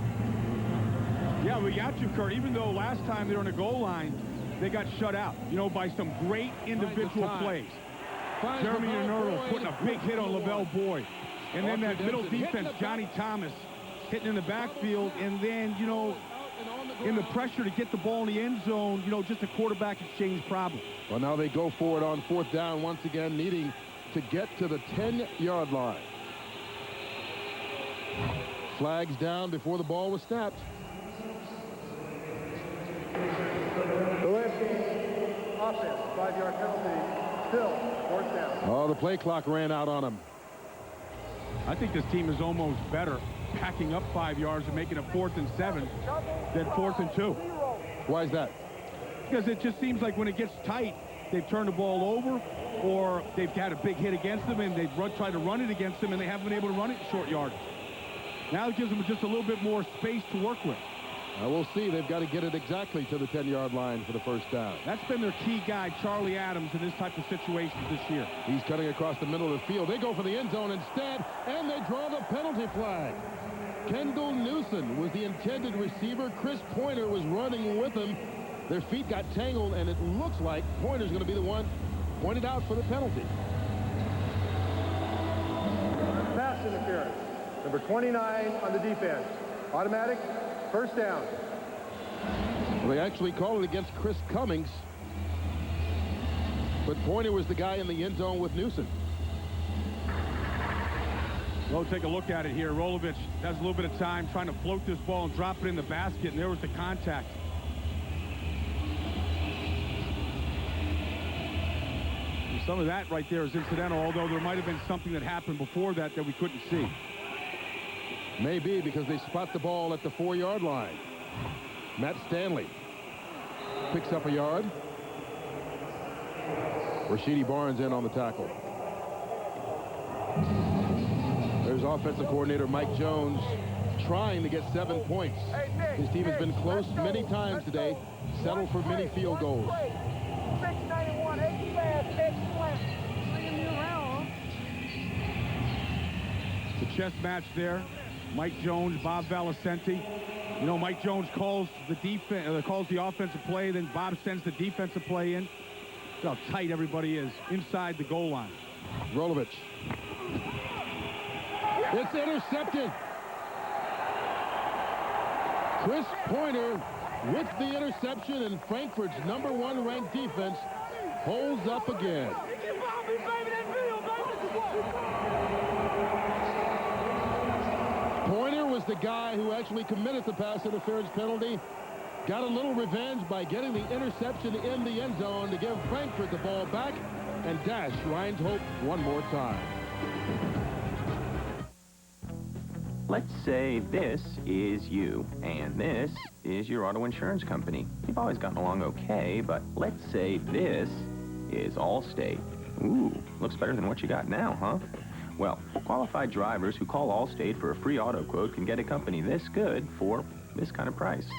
S10: Yeah, we got to, Kurt. Even though last time they were on the goal line, they got shut out, by some great individual plays. Jeremy Unerdl putting a big hit on Lavelle Boyd. And then that middle defense, Johnny Thomas, hitting in the backfield. And then, in the pressure to get the ball in the end zone, just a quarterback exchange problem.
S11: Well, now they go for it on 4th down once again, needing to get to the 10-yard line. Flags down before the ball was snapped.
S12: The last game, offense, 5-yard penalty, still 4th down.
S11: Oh, the play clock ran out on him.
S10: I think this team is almost better packing up 5 yards and making it 4th and 7 than 4th and 2.
S11: Why is that?
S10: Because it just seems like when it gets tight, they've turned the ball over, or they've had a big hit against them and they've tried to run it against them and they haven't been able to run it in short yardage. Now it gives them just a little bit more space to work with.
S11: We'll see. They've got to get it exactly to the 10-yard line for the first down.
S10: That's been their key guy, Charlie Adams, in this type of situations this year.
S11: He's cutting across the middle of the field. They go for the end zone instead, and they draw the penalty flag. Kendall Newsom was the intended receiver. Chris Pointer was running with him. Their feet got tangled, and it looks like Pointer's going to be the one pointed out for the penalty.
S12: Pass interference. Number 29 on the defense. Automatic, first down.
S11: Well, they actually called it against Chris Cummings, but Pointer was the guy in the end zone with Newsom.
S10: Well, take a look at it here. Rolovich has a little bit of time trying to float this ball and drop it in the basket, and there was the contact. You Some of that right there is incidental, although there might have been something that happened before that we couldn't see.
S11: Maybe because they spot the ball at the 4-yard line. Matt Stanley picks up a yard. Rashidi Barnes in on the tackle. There's offensive coordinator Mike Jones trying to get 7 points. His team has been close many times today, settled for many field goals.
S10: The chess match there. Mike Jones, Bob Valicenti. You know, Mike Jones calls the defense, calls the offensive play, then Bob sends the defensive play in. Look how tight everybody is inside the goal line.
S11: Rolovich. It's intercepted. Chris Pointer with the interception, and Frankfurt's #1 ranked defense holds up again. Pointer was the guy who actually committed the pass interference penalty. Got a little revenge by getting the interception in the end zone to give Frankfurt the ball back and dash Ryan's hope one more time.
S3: Let's say this is you, and this is your auto insurance company. You've always gotten along okay, but let's say this is Allstate. Ooh, looks better than what you got now, huh? Well, qualified drivers who call Allstate for a free auto quote can get a company this good for this kind of price,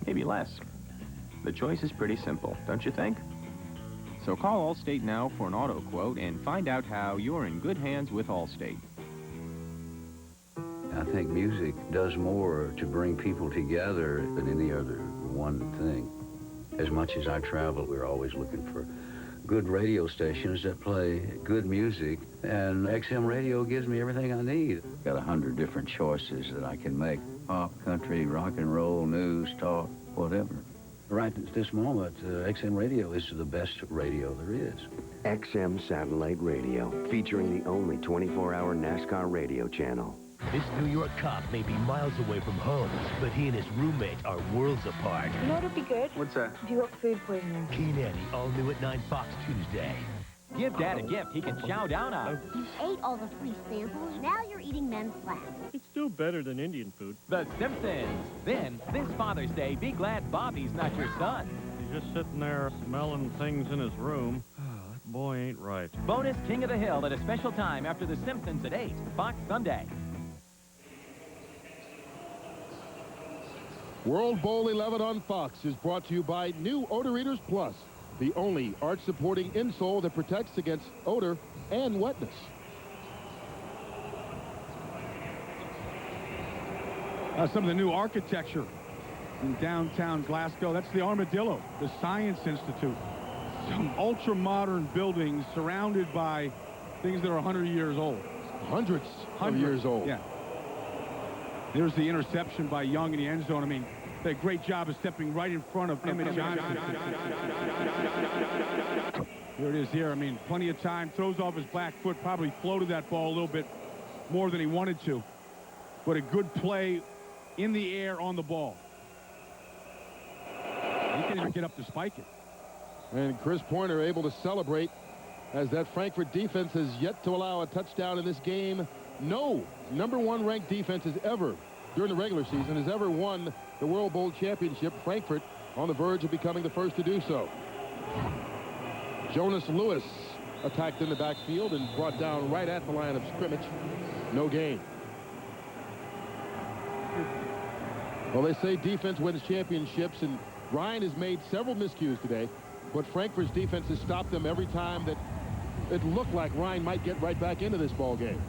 S3: maybe less. The choice is pretty simple, don't you think? So call Allstate now for an auto quote and find out how you're in good hands with Allstate.
S16: I think music does more to bring people together than any other one thing. As much as I travel, we're always looking for good radio stations that play good music, and XM radio gives me everything I need. Got 100 different choices that I can make. Pop, country, rock and roll, news, talk, whatever. Right at this moment, XM radio is the best radio there is.
S18: XM Satellite Radio, featuring the only 24-hour NASCAR radio channel.
S14: This New York cop may be miles away from home, but he and his roommate are worlds apart.
S1: You know what'd be good?
S15: What's that?
S1: If you got food poisoning.
S14: Keen Eddie, all new at 9 Fox Tuesday.
S19: Give Dad a gift he can chow down on.
S25: You ate all the free samples. Now you're eating men's flat.
S15: It's still better than Indian food.
S19: The Simpsons. Then, this Father's Day, be glad Bobby's not your son.
S15: He's just sitting there smelling things in his room. That boy ain't right.
S19: Bonus King of the Hill at a special time after The Simpsons at 8, Fox Sunday.
S11: World Bowl 11 on Fox is brought to you by New Odor Eaters Plus, the only arch-supporting insole that protects against odor and wetness.
S10: Some of the new architecture in downtown Glasgow. That's the Armadillo, the Science Institute. Some ultra-modern buildings surrounded by things that are 100 years old.
S11: Hundreds of years old.
S10: Yeah. There's the interception by Young in the end zone. I mean, they did a great job of stepping right in front of Emmett Johnson. Here it is here. I mean, plenty of time. Throws off his back foot. Probably floated that ball a little bit more than he wanted to. But a good play in the air on the ball. He can't even get up to spike it.
S11: And Chris Pointer able to celebrate as that Frankfurt defense has yet to allow a touchdown in this game. No #1 ranked defense has ever, during the regular season, has ever won the World Bowl championship. Frankfurt on the verge of becoming the first to do so. Jonas Lewis attacked in the backfield and brought down right at the line of scrimmage. No gain. Well, they say defense wins championships, and Ryan has made several miscues today, but Frankfurt's defense has stopped them every time that it looked like Ryan might get right back into this ball game.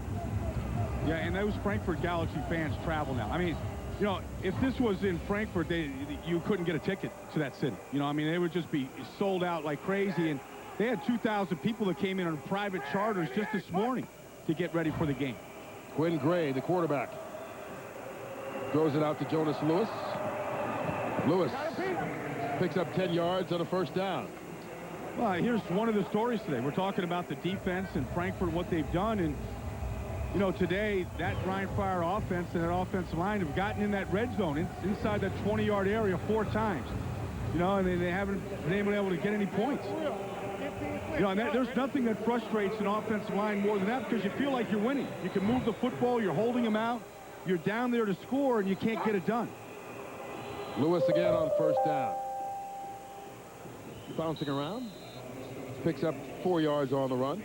S10: Yeah, and those Frankfurt Galaxy fans travel now. I mean, you know, if this was in Frankfurt, you couldn't get a ticket to that city. You know, I mean, they would just be sold out like crazy. And they had 2,000 people that came in on private charters just this morning to get ready for the game.
S11: Quinn Gray, the quarterback, throws it out to Jonas Lewis. Lewis picks up 10 yards on a first down.
S10: Well, here's one of the stories today. We're talking about the defense and Frankfurt and what they've done. And you know, today, that Ryan Fire offense and that offensive line have gotten in that red zone, inside that 20-yard area 4 times. You know, and they haven't been able to get any points. You know, and there's nothing that frustrates an offensive line more than that, because you feel like you're winning. You can move the football, you're holding them out, you're down there to score, and you can't get it done.
S11: Lewis again on first down. Bouncing around. Picks up 4 yards on the run.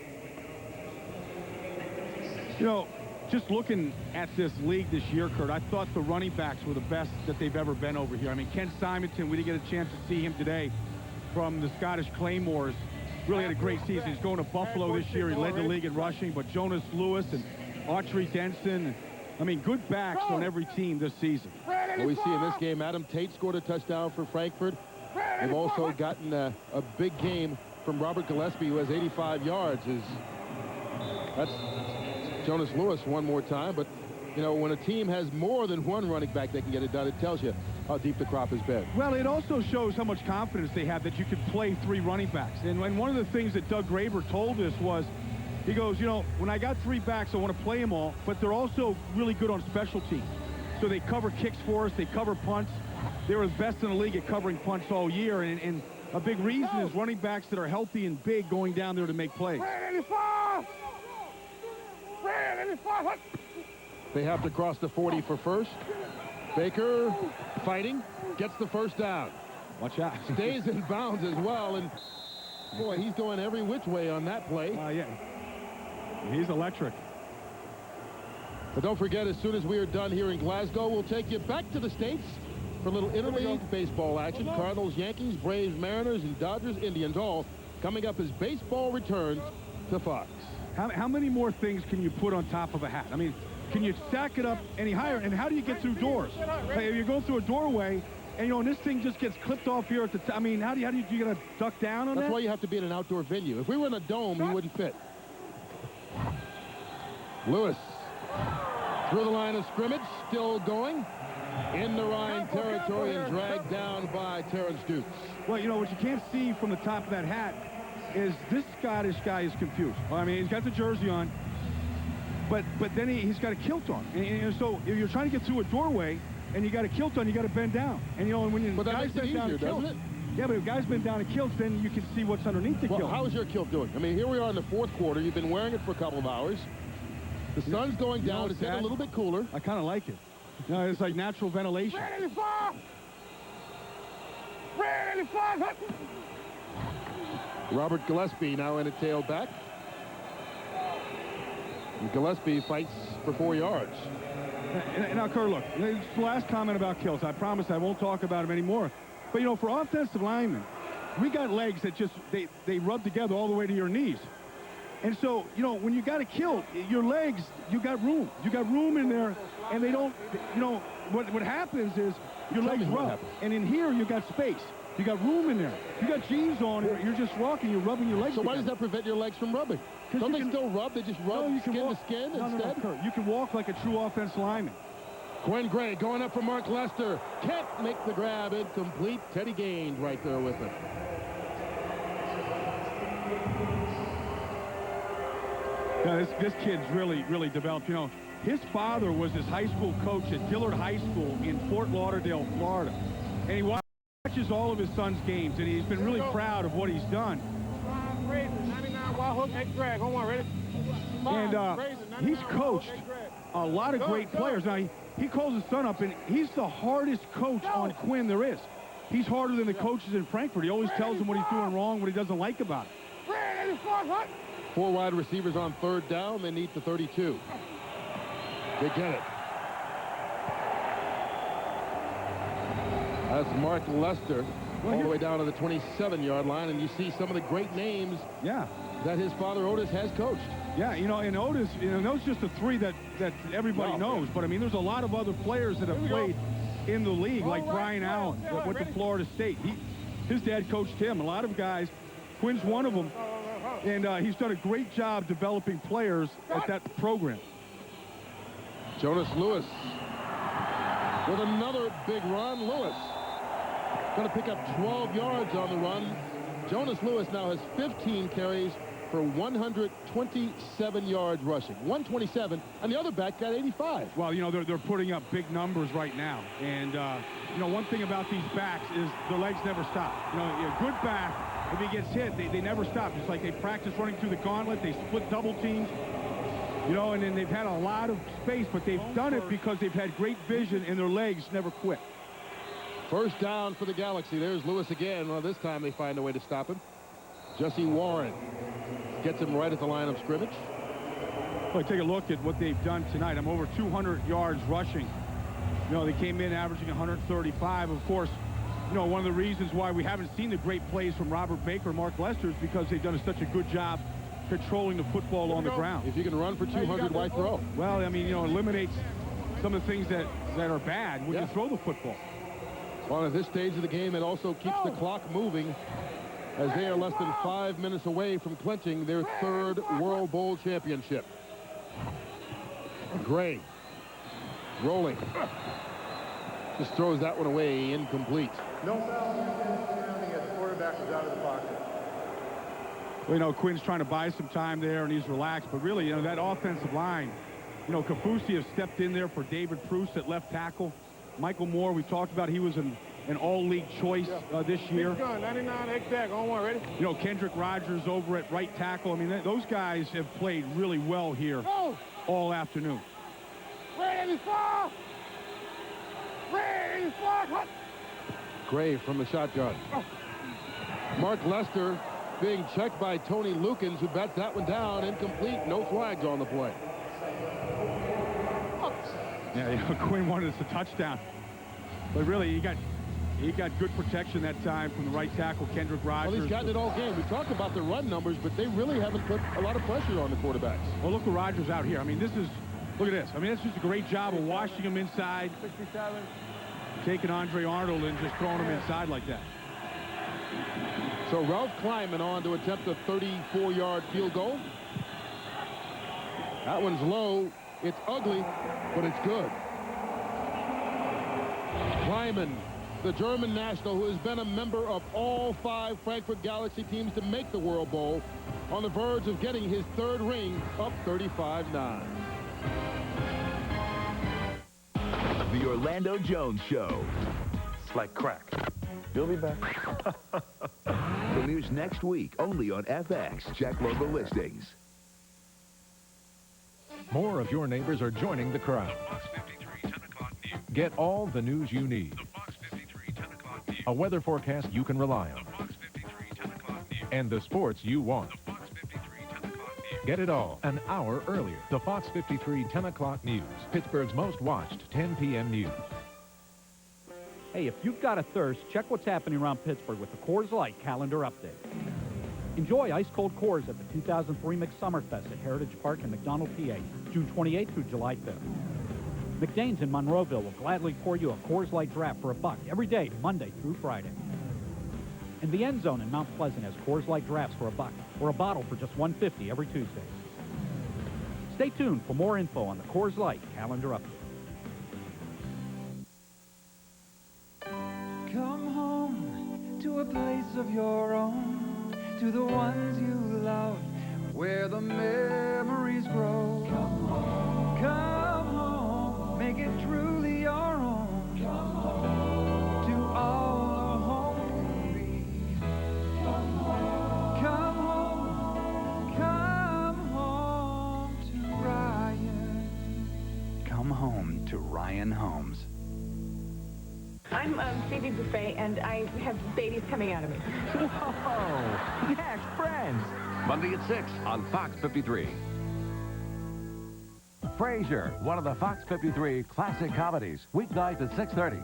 S10: You know, just looking at this league this year, Kurt, I thought the running backs were the best that they've ever been over here. I mean, Ken Simonton, we didn't get a chance to see him today from the Scottish Claymores. Really had a great season. He's going to Buffalo this year. He led the league in rushing, but Jonas Lewis and Autry Denson, I mean, good backs on every team this season.
S11: Well, we see in this game, Adam Tate scored a touchdown for Frankfurt. They've also gotten a big game from Robert Gillespie, who has 85 yards. That's Jonas Lewis one more time, but you know, when a team has more than one running back that can get it done, it tells you how deep the crop has been.
S10: Well, it also shows how much confidence they have that you can play 3 running backs. And one of the things that Doug Graber told us was, he goes, you know, when I got 3 backs, I want to play them all, but they're also really good on special teams. So they cover kicks for us, they cover punts. They were the best in the league at covering punts all year, and a big reason is running backs that are healthy and big going down there to make plays.
S11: They have to cross the 40 for first. Baker fighting, gets the first down.
S10: Watch out.
S11: Stays in bounds as well, and boy, he's going every which way on that play.
S10: Yeah. He's electric.
S11: But don't forget, as soon as we are done here in Glasgow, we'll take you back to the States for a little interleague baseball action. Cardinals, Yankees, Braves, Mariners, and Dodgers, Indians, all coming up as baseball returns to Fox.
S10: How many more things can you put on top of a hat? I mean, can you stack it up any higher? And how do you get through doors? Hey, you go through a doorway, and you know, and this thing just gets clipped off here at the top. I mean, how do you gonna duck down on that?
S11: That's why you have to be in an outdoor venue. If we were in a dome, you wouldn't fit. Lewis through the line of scrimmage, still going in the Ryan territory and dragged down by Terrence Dukes.
S10: Well, you know, what you can't see from the top of that hat is this Scottish guy is confused. I mean, he's got the jersey on, but then he's got a kilt on. And so if you're trying to get through a doorway and you got a kilt on, you got to bend down. And you know, and when you
S11: guys bend down a kilt,
S10: yeah, but if guys bend down a kilt, then you can see what's underneath the kilt.
S11: How is your kilt doing? I mean, here we are in the 4th quarter. You've been wearing it for a couple of hours. The sun's going down. It's getting a little bit cooler.
S10: I kind of like it. You know, it's like natural ventilation.
S11: Robert Gillespie now in a tailback. And Gillespie fights for 4 yards.
S10: Now, Kurt, look, this the last comment about kills. I promise I won't talk about them anymore. But, you know, for offensive linemen, we got legs that just, they rub together all the way to your knees. And so, you know, when you got a kilt, your legs, you got room. You got room in there, and they don't, you know, what happens is your legs rub. And in here, you got space. You got room in there. You got jeans on, you're just walking, you're rubbing your legs
S11: So
S10: together.
S11: why does that prevent your legs from rubbing? Don't they still rub? They just rub skin to skin instead?
S10: No, Kurt, you can walk like a true offensive lineman.
S11: Quinn Gray going up for Mark Lester. Can't make the grab. Incomplete. Teddy Gaines right there with him.
S10: Yeah, this kid's really developed. You know, his father was his high school coach at Dillard High School in Fort Lauderdale, Florida. And he watches all of his son's games, and he's been really proud of what he's done. And he's coached a lot of great players. Now, he calls his son up, and he's the hardest coach on Quinn there is. He's harder than the coaches in Frankfurt. He always tells him what he's doing wrong, what he doesn't like about it.
S11: 4 wide receivers on 3rd down. They need the 32. They get it. That's Mark Lester all the way down to the 27-yard line, and you see some of the great names that his father Otis has coached.
S10: Yeah, you know, and Otis, you know, those just the 3 that everybody knows. But, I mean, there's a lot of other players that have played in the league, like Brian Allen with the Florida State. His dad coached him. A lot of guys. Quinn's one of them. And he's done a great job developing players at that program.
S11: Jonas Lewis with another big run. Lewis going to pick up 12 yards on the run. Jonas Lewis now has 15 carries for 127 yards rushing. 127, and the other back got 85.
S10: Well, you know, they're putting up big numbers right now. And, you know, one thing about these backs is their legs never stop. You know, a good back if he gets hit, they never stop. It's like they practice running through the gauntlet. They split double teams. You know, and then they've had a lot of space, but they've done it because they've had great vision and their legs never quit.
S11: First down for the Galaxy. There's Lewis again. Well, this time they find a way to stop him. Jesse Warren gets him right at the line of scrimmage.
S10: Well, take a look at what they've done tonight. I'm over 200 yards rushing. You know, they came in averaging 135. Of course, you know, one of the reasons why we haven't seen the great plays from Robert Baker and Mark Lester is because they've done such a good job controlling the football on the ground.
S11: If you can run for 200, why throw?
S10: Well, I mean, you know, eliminates some of the things that are bad when you throw the football.
S11: Well, at this stage of the game, it also keeps the clock moving as they are less than 5 minutes away from clinching their third World Bowl championship. Gray rolling. Just throws that one away, incomplete.
S12: No foul surrounding as the quarterback was out of the pocket.
S10: Well, you know, Quinn's trying to buy some time there, and he's relaxed. But really, you know, that offensive line, you know, Kafusi has stepped in there for David Proust at left tackle. Michael Moore, we talked about, he was an all-league choice this year.
S11: 99 exact, on one, ready?
S10: You know, Kendrick Rogers over at right tackle. I mean, those guys have played really well here all afternoon.
S11: Ready, fire! Ready, fire! Gray from the shotgun. Mark Lester being checked by Tony Lukens, who bats that one down, incomplete, no flags on the play.
S10: Yeah, you know, Quinn wanted us a touchdown, but really he got good protection that time from the right tackle, Kendrick Rogers.
S11: Well, he's gotten it all game. We talked about the run numbers, but they really haven't put a lot of pressure on the quarterbacks.
S10: Well, look at Rogers out here. I mean, look at this. I mean, that's just a great job of washing him inside,
S11: 67,
S10: taking Andre Arnold and just throwing him inside like that.
S11: So Ralph Kleiman on to attempt a 34-yard field goal. That one's low. It's ugly, but it's good. Kleiman, the German national who has been a member of all 5 Frankfurt Galaxy teams to make the World Bowl, on the verge of getting his 3rd ring, up 35-9.
S4: The Orlando Jones Show.
S6: It's like crack.
S4: He'll be back. Premieres next week, only on FX. Check local listings.
S9: More of your neighbors are joining the crowd.
S17: Fox 53, 10 o'clock news.
S9: Get all the news you need.
S17: The Fox 53, 10 o'clock news.
S9: A weather forecast you can rely on.
S17: The Fox 53, 10 o'clock news.
S9: And the sports you want.
S17: The Fox 53, 10 o'clock news.
S9: Get it all an hour earlier. The Fox 53 10 o'clock news. Pittsburgh's most watched 10 p.m. news.
S7: Hey, if you've got a thirst, check what's happening around Pittsburgh with the Coors Light calendar update. Enjoy ice-cold Coors at the 2003 McSummerfest at Heritage Park in McDonald, PA, June 28th through July 5th. McDane's in Monroeville will gladly pour you a Coors Light draft for $1 every day, Monday through Friday. And the End Zone in Mount Pleasant has Coors Light drafts for $1 or a bottle for just $1.50 every Tuesday. Stay tuned for more info on the Coors Light calendar update.
S20: Come home to a place of your own, to the ones you love, where the memories grow. Come home, make it truly your own. Come home to all a home can be. Come home to Ryan.
S19: Come home to Ryan Homes.
S21: I'm Phoebe Buffet, and I have babies coming out of me.
S19: Whoa! Next, Friends.
S23: Monday at 6 on Fox 53. Frasier, one of the Fox 53 classic comedies. Weeknights at 6:30.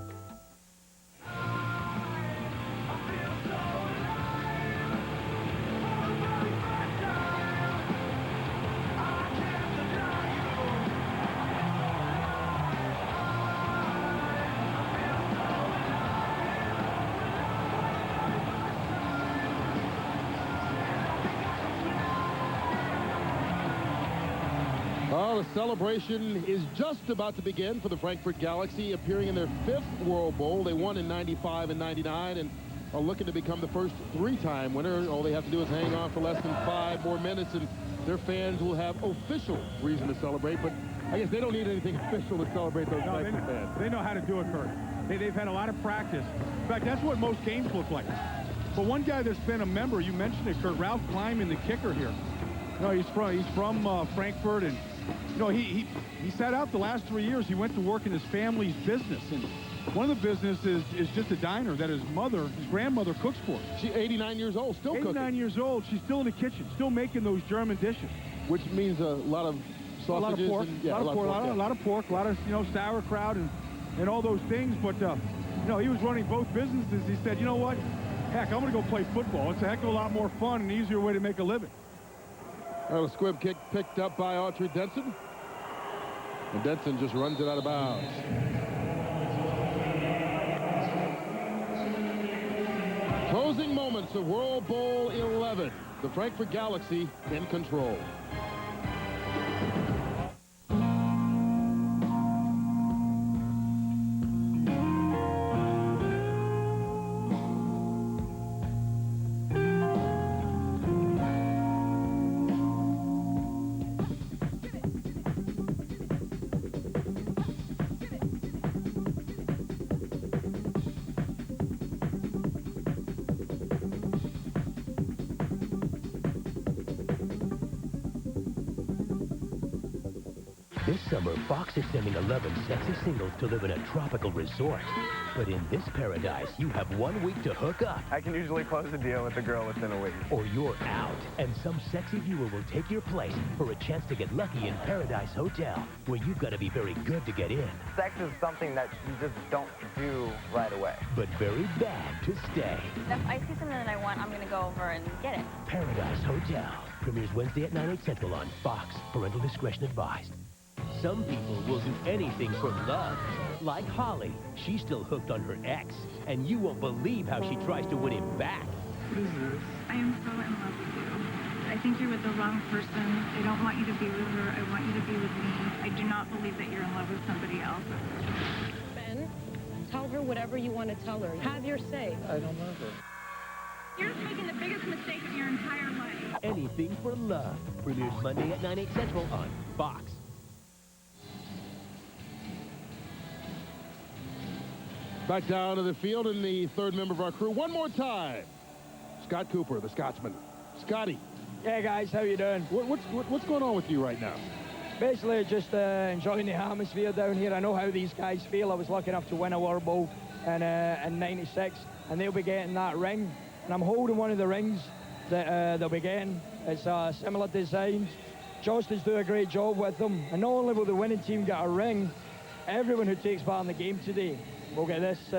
S11: Well, the celebration is just about to begin for the Frankfurt Galaxy, appearing in their 5th World Bowl. They won in 95 and 99 and are looking to become the first 3-time winner. All they have to do is hang on for less than 5 more minutes, and their fans will have official reason to celebrate. But I guess they don't need anything official to celebrate those Frankfurt fans.
S10: They know how to do it, Kurt. They've had a lot of practice. In fact, that's what most games look like. But one guy that's been a member, you mentioned it, Kurt, Ralph Kleiman, the kicker here. No, he's from Frankfurt, and you know, he sat out the last 3 years. He went to work in his family's business, and one of the businesses is just a diner that his grandmother cooks for.
S11: She's 89 years old, still cooking.
S10: 89 years old. She's still in the kitchen, still making those German dishes.
S11: Which means a lot of sausages.
S10: A lot of pork.
S11: And,
S10: a lot of pork, a lot of sauerkraut and all those things. But you know, he was running both businesses. He said, you know what? Heck, I'm going to go play football. It's a heck of a lot more fun and easier way to make a living.
S11: Well, a squib kick picked up by Autry Denson. And Denson just runs it out of bounds. Closing moments of World Bowl 11. The Frankfurt Galaxy in control.
S14: This summer, Fox is sending 11 sexy singles to live in a tropical resort. But in this paradise, you have 1 week to hook up.
S2: I can usually close the deal with the girl within a week.
S14: Or you're out, and some sexy viewer will take your place for a chance to get lucky in Paradise Hotel, where you've got to be very good to get in.
S2: Sex is something that you just don't do right away.
S14: But very bad to stay.
S8: If I see something that I want, I'm going to go over and get it.
S14: Paradise Hotel premieres Wednesday at 9, 8 Central on Fox. Parental discretion advised. Some people will do anything for love. Like Holly. She's still hooked on her ex, and you won't believe how she tries to win him back.
S13: What is this? I am so in love with you. I think you're with the wrong person. I don't want you to be with her. I want you to be with me. I do not believe that you're in love with somebody else.
S22: Ben, tell her whatever you want to tell her. Have your say.
S2: I don't love her.
S13: You're just making the biggest mistake of your entire life.
S14: Anything for Love premieres Monday at 9, 8 Central on Fox.
S11: Back down to the field and the third member of our crew. One more time. Scott Cooper, the Scotsman. Scotty.
S24: Yeah, guys, how you doing?
S11: What's going on with you right now?
S24: Basically, just enjoying the atmosphere down here. I know how these guys feel. I was lucky enough to win a World Bowl in '96, and they'll be getting that ring. And I'm holding one of the rings that they'll be getting. It's similar designs. Johnston's do a great job with them. And not only will the winning team get a ring, everyone who takes part in the game today will get this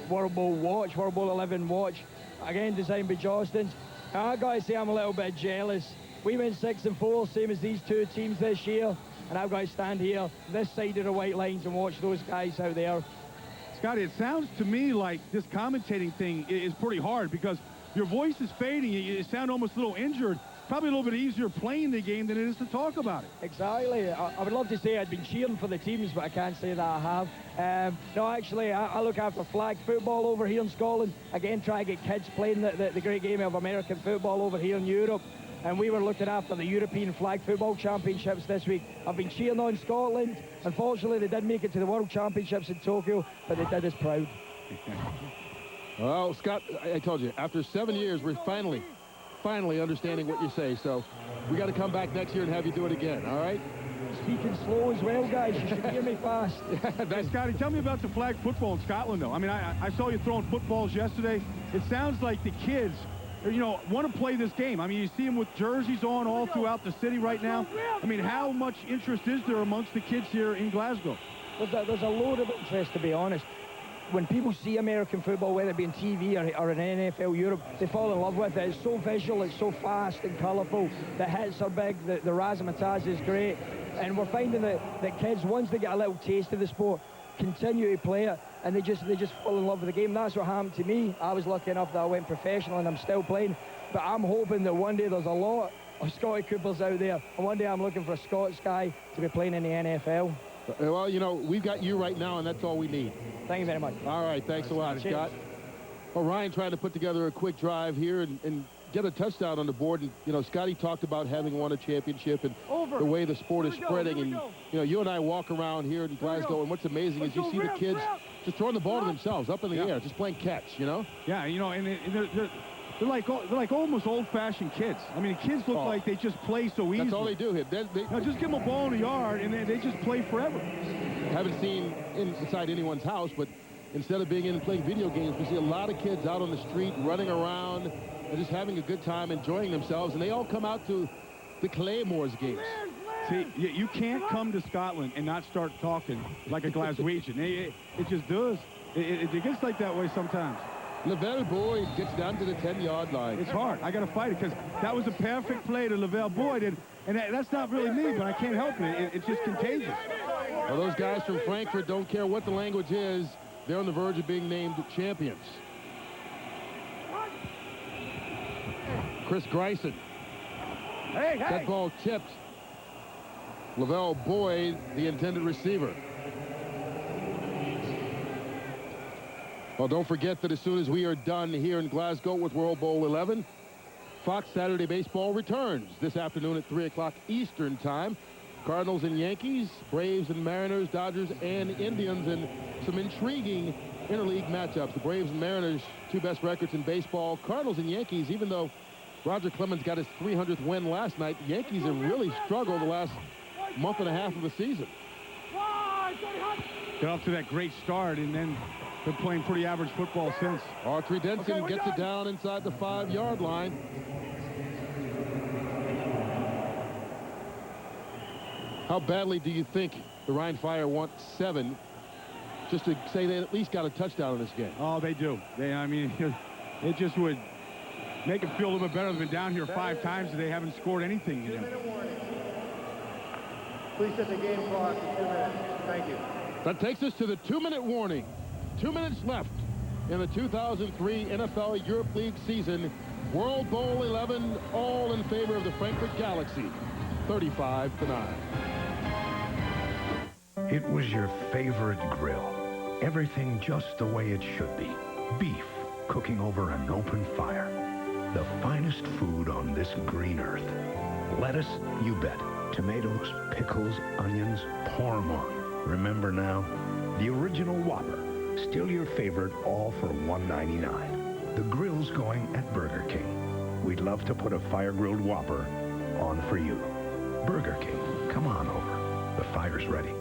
S24: World Bowl watch, World Bowl 11 watch, again designed by Johnston's. I gotta say I'm a little bit jealous. We went 6-4, same as these two teams this year, and I've got to stand here this side of the white lines and watch those guys out there.
S10: Scotty, it sounds to me like this commentating thing is pretty hard because your voice is fading. You sound almost a little injured. Probably a little bit easier playing the game than it is to talk about it.
S24: Exactly. I would love to say I'd been cheering for the teams, but I can't say that I have. No, actually, I look after flag football over here in Scotland. Again, try to get kids playing the great game of American football over here in Europe. And we were looking after the European Flag Football Championships this week. I've been cheering on Scotland. Unfortunately, they didn't make it to the World Championships in Tokyo, but they did us proud.
S11: Well, Scott, I told you, after 7 years, we're finally understanding what you say. So we got to come back next year and have you do it again, all right?
S24: Speaking slow as well, guys. You should hear me fast.
S10: Hey, Scotty, tell me about the flag football in Scotland, though. I mean, I saw you throwing footballs yesterday. It sounds like the kids, you know, want to play this game. I mean, you see them with jerseys on all throughout the city right now. I mean, how much interest is there amongst the kids here in Glasgow?
S24: There's a load of interest, to be honest. When people see American football, whether it be on TV or in NFLEurope, they fall in love with it. It's so visual, it's so fast and colourful. The hits are big, the razzmatazz is great. And we're finding that kids, once they get a little taste of the sport, continue to play it, and they just fall in love with the game. That's what happened to me. I was lucky enough that I went professional and I'm still playing. But I'm hoping that one day there's a lot of Scotty Coopers out there, and one day I'm looking for a Scots guy to be playing in the NFL.
S11: Well, you know, we've got you right now, and that's all we need.
S24: Thank you very much.
S11: All right, thanks a lot,
S24: Cheers.
S11: Scott. Well, Ryan trying to put together a quick drive here and get a touchdown on the board. And, you know, Scotty talked about having won a championship and the way the sport is spreading. And, you know, you and I walk around here in Glasgow, and what's amazing is you see the kids just throwing the ball to themselves up in the air, just playing catch, you know?
S10: Yeah, you know, and they're like almost old-fashioned kids. I mean, the kids look like they just play so easy.
S11: That's all they do here.
S10: Just give them a ball in the yard, and they just play forever.
S11: Haven't seen inside anyone's house, but instead of being in and playing video games, we see a lot of kids out on the street running around and just having a good time, enjoying themselves, and they all come out to the Claymore's games.
S10: See, you can't come to Scotland and not start talking like a Glaswegian. It just does. It gets like that way sometimes.
S11: Lavelle Boyd gets down to the 10-yard line.
S10: It's hard. I got to fight it because that was a perfect play to Lavelle Boyd, and that's not really me, but I can't help it. It's just contagious.
S11: Well, those guys from Frankfurt don't care what the language is. They're on the verge of being named champions. Chris Greisen. That ball tipped. Lavelle Boyd, the intended receiver. Well, don't forget that as soon as we are done here in Glasgow with World Bowl 11, Fox Saturday Baseball returns this afternoon at 3 o'clock Eastern Time. Cardinals and Yankees, Braves and Mariners, Dodgers and Indians, and some intriguing interleague matchups. The Braves and Mariners, two best records in baseball. Cardinals and Yankees, even though Roger Clemens got his 300th win last night, the Yankees have really struggled the last month and a half of the season.
S10: Got off to that great start, and then been playing pretty average football since.
S11: Archery Denson gets it down inside the 5-yard line. How badly do you think the Rhein Fire want 7 just to say they at least got a touchdown in this game?
S10: Oh, they do. I mean, it just would make them feel a little bit better. They've been down here 5 times and they haven't scored anything.
S12: Please set the game clock for 2 minutes. Thank you.
S11: That takes us to the 2-minute warning. 2 minutes left in the 2003 NFL Europe League season. World Bowl 11, all in favor of the Frankfurt Galaxy, 35-9.
S1: It was your favorite grill. Everything just the way it should be. Beef cooking over an open fire. The finest food on this green earth. Lettuce, you bet. Tomatoes, pickles, onions, pour 'em on. Remember now? The original Whopper. Still your favorite, all for $1.99. The grill's going at Burger King. We'd love to put a fire-grilled Whopper on for you. Burger King, come on over. The fire's ready.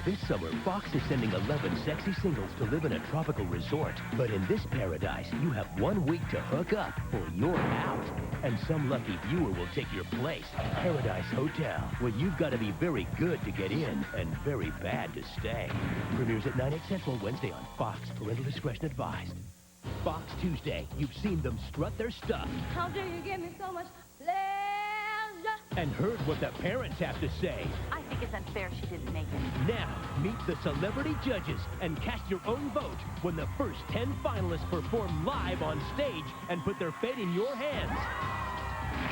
S14: This summer, Fox is sending 11 sexy singles to live in a tropical resort. But in this paradise, you have 1 week to hook up or you're out. And some lucky viewer will take your place. Paradise Hotel, where you've got to be very good to get in and very bad to stay. Premieres at 9, 8 Central Wednesday on Fox. Parental discretion advised. Fox Tuesday, you've seen them strut their stuff.
S8: How dare you give me so much pleasure?
S14: And heard what the parents have to say.
S8: I think it's unfair she didn't make it.
S14: Now, meet the celebrity judges and cast your own vote when the first 10 finalists perform live on stage and put their fate in your hands.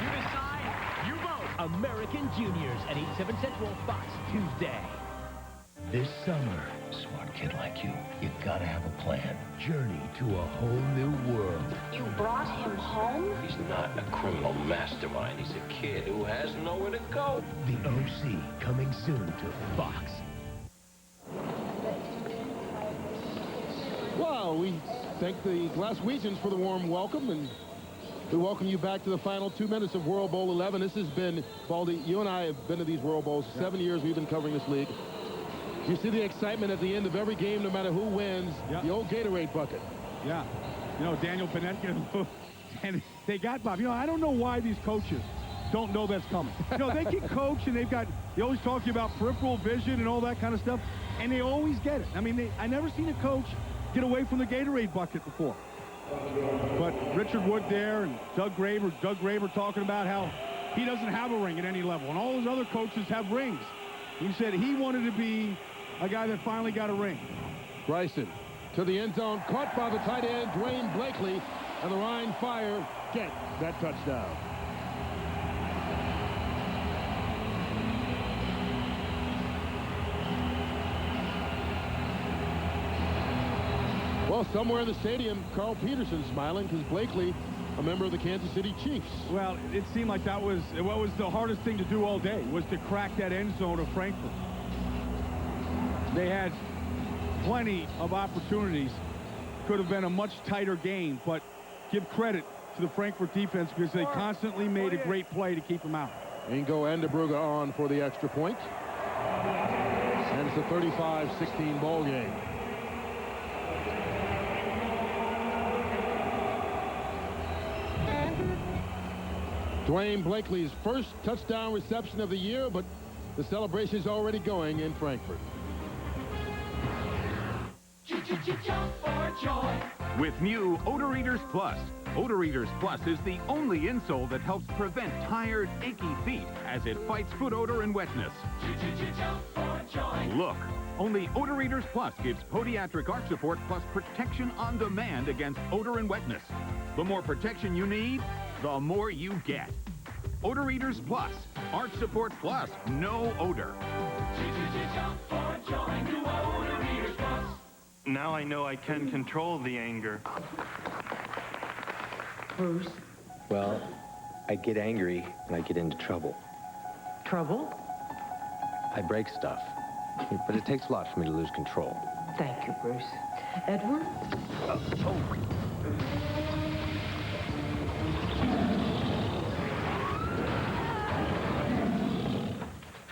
S14: You decide, you vote. American Juniors at 8, 7 Central, Fox Tuesday.
S1: This summer, smart kid like you gotta have a plan.
S14: Journey to a whole new world.
S3: You brought him home?
S5: He's not a criminal mastermind. He's a kid who has nowhere to go.
S14: The OC, coming soon to Fox.
S11: Well, we thank the Glaswegians for the warm welcome, and we welcome you back to the final 2 minutes of World Bowl 11. This has been, Baldy, you and I have been to these World Bowls. 7 years we've been covering this league. You see the excitement at the end of every game, no matter who wins, the old Gatorade bucket.
S10: Yeah. You know, Daniel Benetka, and they got Bob. You know, I don't know why these coaches don't know that's coming. You know, they can coach, and they always talk to you about peripheral vision and all that kind of stuff, and they always get it. I mean, I never seen a coach get away from the Gatorade bucket before. But Richard Wood there and Doug Graber talking about how he doesn't have a ring at any level, and all those other coaches have rings. He said he wanted to be a guy that finally got a ring.
S11: Bryson to the end zone, caught by the tight end, Dwayne Blakely, and the Rhein Fire get that touchdown. Well, somewhere in the stadium, Carl Peterson's smiling because Blakely, a member of the Kansas City Chiefs.
S10: Well, it seemed like that was what was the hardest thing to do all day, was to crack that end zone of Frankfurt. They had plenty of opportunities. Could have been a much tighter game, but give credit to the Frankfurt defense because they constantly made a great play to keep him out.
S11: Ingo Endebrugge on for the extra point. And it's a 35-16 ball game. Dwayne Blakely's first touchdown reception of the year, but the celebration is already going in Frankfurt.
S6: Jump for joy. With new Odor Eaters Plus. Odor Eaters Plus is the only insole that helps prevent tired, achy feet as it fights foot odor and wetness. Jump for joy. Look, only Odor Eaters Plus gives podiatric arch support plus protection on demand against odor and wetness. The more protection you need, the more you get. Odor Eaters Plus. Arch support plus no odor. Jump for joy. New Odor Eaters Plus.
S15: Now I know I can control the anger.
S16: Bruce?
S18: Well, I get angry and I get into trouble.
S16: Trouble?
S18: I break stuff. But it takes a lot for me to lose control.
S16: Thank you, Bruce. Edward?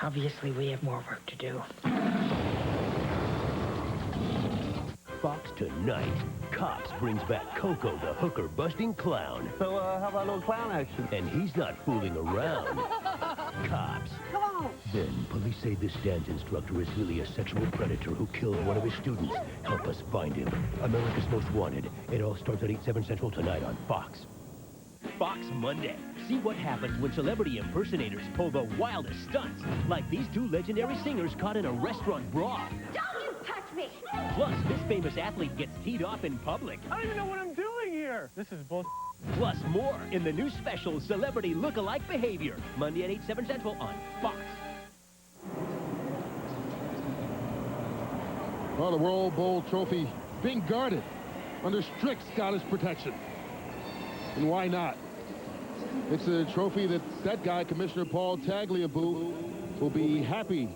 S16: Obviously, we have more work to do.
S14: Fox tonight. Cops brings back Coco the hooker-busting clown.
S18: So, how about a little clown action?
S14: And he's not fooling around. Cops.
S16: Come on.
S14: Then, police say this dance instructor is really a sexual predator who killed one of his students. Help us find him. America's Most Wanted. It all starts at 8/7 Central tonight on Fox. Fox Monday. See what happens when celebrity impersonators pull the wildest stunts, like these two legendary singers caught in a restaurant brawl.
S8: Don't you touch me!
S14: Plus, this famous athlete gets teed off in public.
S15: I don't even know what I'm doing here. This is bull.
S14: Plus more in the new special Celebrity Look-alike Behavior, Monday at 8/7 Central on Fox.
S11: Well, the World Bowl trophy being guarded under strict Scottish protection. And why not? It's a trophy that guy, Commissioner Paul Tagliabue, will be happy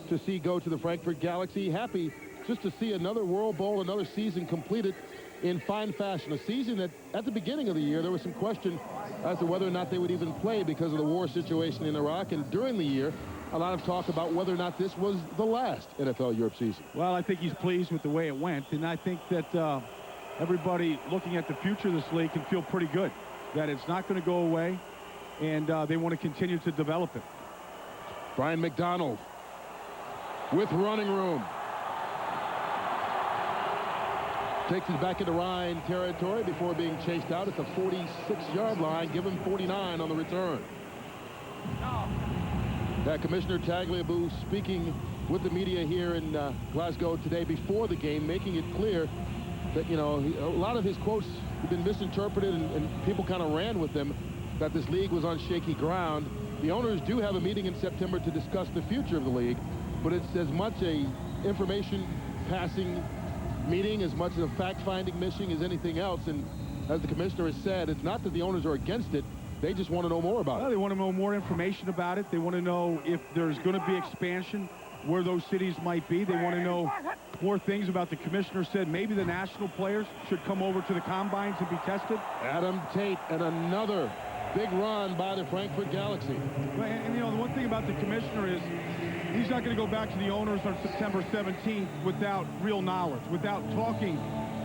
S11: to see go to the Frankfurt Galaxy. Happy just to see another World Bowl, another season completed in fine fashion. A season that, at the beginning of the year, there was some question as to whether or not they would even play because of the war situation in Iraq. And during the year, a lot of talk about whether or not this was the last NFL Europe season.
S10: Well, I think he's pleased with the way it went, and I think that everybody looking at the future of this league can feel pretty good that it's not going to go away, and they want to continue to develop it.
S11: Brian McDonald with running room. Takes it back into Ryan territory before being chased out at the 46-yard line. Give him 49 on the return. Commissioner Tagliabue speaking with the media here in Glasgow today before the game, making it clear that, you know, a lot of his quotes have been misinterpreted and people kind of ran with them, that this league was on shaky ground. The owners do have a meeting in September to discuss the future of the league, but it's as much a information passing meeting, as much as a fact-finding mission as anything else. And as the commissioner has said, it's not that the owners are against it. They just want to know more about it.
S10: They want to know more information about it. They want to know if there's going to be expansion, where those cities might be. They want to know more things about the commissioner said maybe the national players should come over to the combines and be tested.
S11: Adam Tate and another big run by the Frankfurt Galaxy.
S10: And you know, the one thing about the commissioner is he's not going to go back to the owners on September 17th without real knowledge, without talking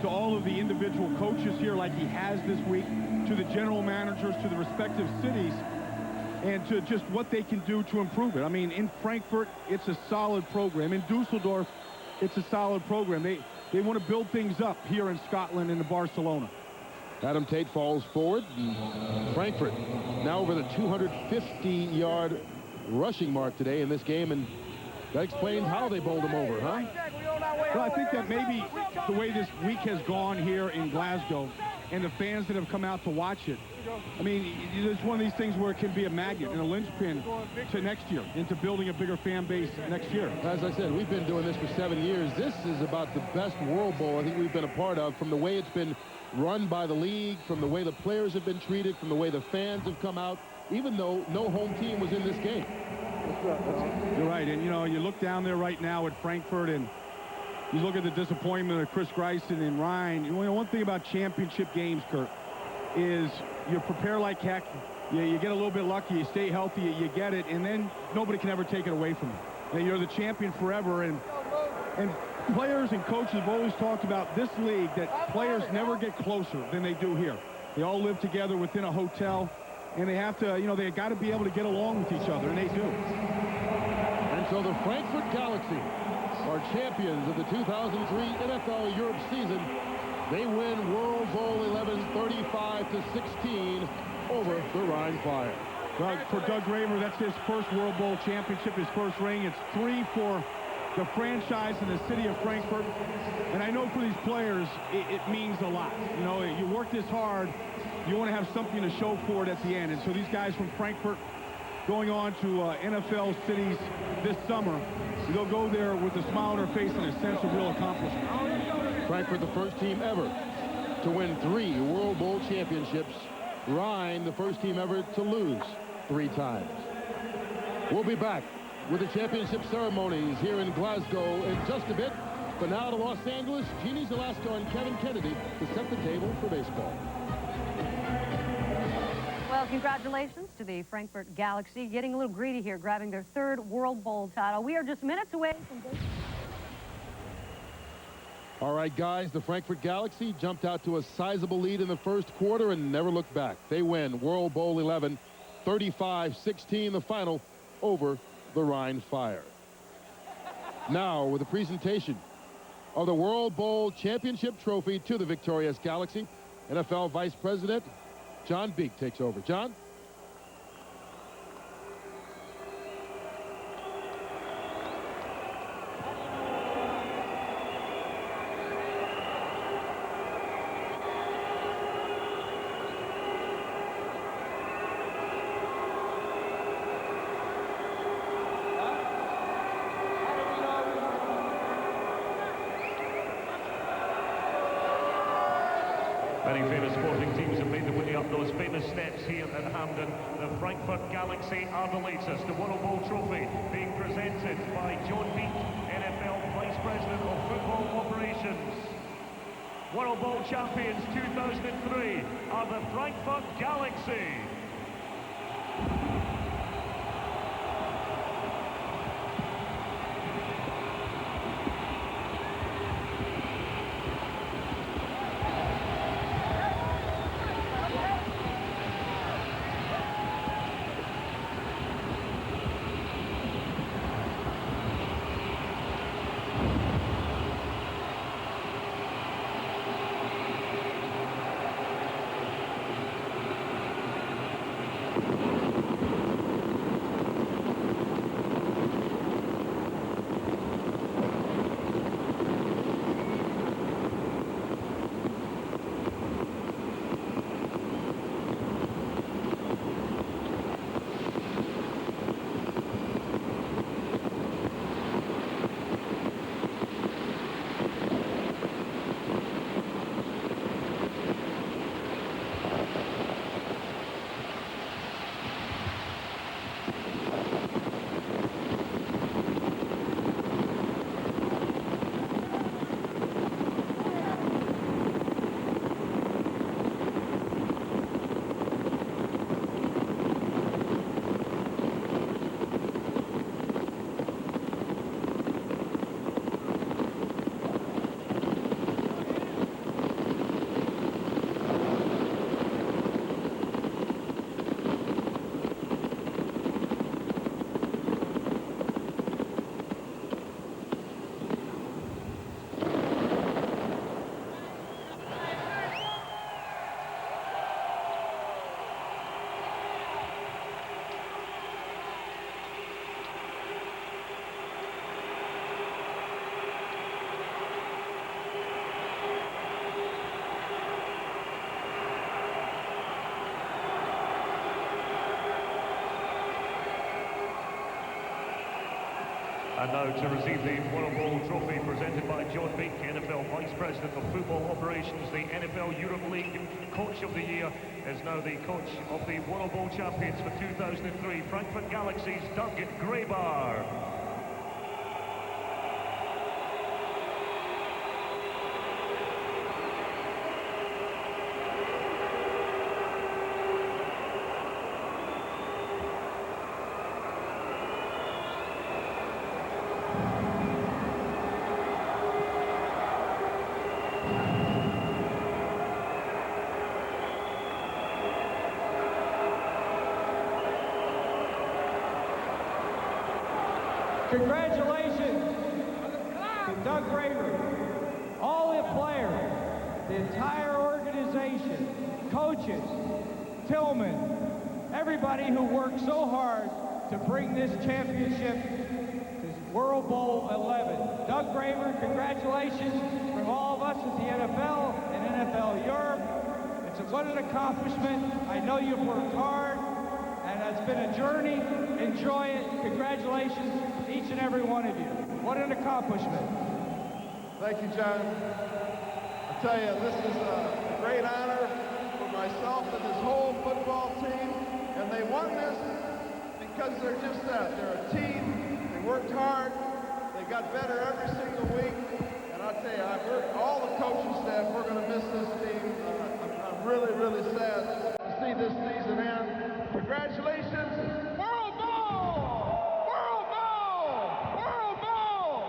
S10: to all of the individual coaches here like he has this week, to the general managers, to the respective cities, and to just what they can do to improve it. I mean, in Frankfurt, it's a solid program. In Dusseldorf, it's a solid program. They want to build things up here in Scotland and in Barcelona.
S11: Adam Tate falls forward. Frankfurt now over the 250-yard rushing mark today in this game, and that explains how they bowled him over, huh?
S10: Well, I think that maybe the way this week has gone here in Glasgow and the fans that have come out to watch it, I mean, it's one of these things where it can be a magnet and a linchpin to next year, into building a bigger fan base next year.
S11: As I said, we've been doing this for 7 years. This is about the best World Bowl I think we've been a part of, from the way it's been run by the league, from the way the players have been treated, from the way the fans have come out, even though no home team was in this game.
S10: You're right, and you know, you look down there right now at Frankfurt, and You look at the disappointment of Chris Greisen and Ryan. You know, one thing about championship games, Kurt, is you prepare like heck. You get a little bit lucky. You stay healthy. You get it. And then nobody can ever take it away from you. And you're the champion forever. And players and coaches have always talked about this league, that players never get closer than they do here. They all live together within a hotel. And they have to, you know, they got to be able to get along with each other. And they do.
S11: And so the Frankfurt Galaxy are champions of the 2003 NFL Europe season. They win World Bowl 11 35-16 over the Rhine Fire.
S10: For Doug Graver, that's his first World Bowl championship, his first ring. It's 3 for the franchise in the city of Frankfurt. And I know for these players, it means a lot. You know, you work this hard, you want to have something to show for it at the end. And so these guys from Frankfurt going on to NFL cities this summer, they'll go there with a smile on their face and a sense of real accomplishment.
S11: Frankfurt, the first team ever to win 3 World Bowl championships. Rhine, the first team ever to lose 3 times. We'll be back with the championship ceremonies here in Glasgow in just a bit. But now to Los Angeles, Jeannie Zalasko and Kevin Kennedy to set the table for baseball.
S4: Well, congratulations to the Frankfurt Galaxy, getting a little greedy here, grabbing their 3rd World Bowl title. We are just minutes away from baseball.
S11: All right, guys, the Frankfurt Galaxy jumped out to a sizable lead in the first quarter and never looked back. They win World Bowl 11, 35-16, the final over the Rhine Fire. Now, with a presentation of the World Bowl championship trophy to the victorious Galaxy, NFL Vice President John Beek takes over. John?
S7: Many famous sporting teams have made their way up those famous steps here at Hampden. The Frankfurt Galaxy are the latest. The World Bowl trophy being presented by John Beek, NFL Vice President of Football Operations. World Bowl champions 2003 are the Frankfurt Galaxy. And now to receive the World Bowl trophy presented by John Beek, NFL Vice President of Football Operations, the NFL League Coach of the Year, is now the coach of the World Bowl champions for 2003, Frankfurt Galaxy's Doug Graber.
S24: Congratulations to Doug Graver, all the players, the entire organization, coaches, Tillman, everybody who worked so hard to bring this championship to World Bowl 11. Doug Graver, congratulations from all of us at the NFL and NFLEurope. What an accomplishment. I know you've worked hard, and it's been a journey. Enjoy it. Congratulations to each and every one of you. What an accomplishment.
S12: Thank you, John. I tell you, this is a great honor for myself and this whole football team, and they won this because they're just that. They're a team. They worked hard. They got better every single week, and I'll tell you, all the coaching staff, we're going to miss this team. Really, really sad to see this season end. Congratulations, World Bowl! World Bowl! World Bowl!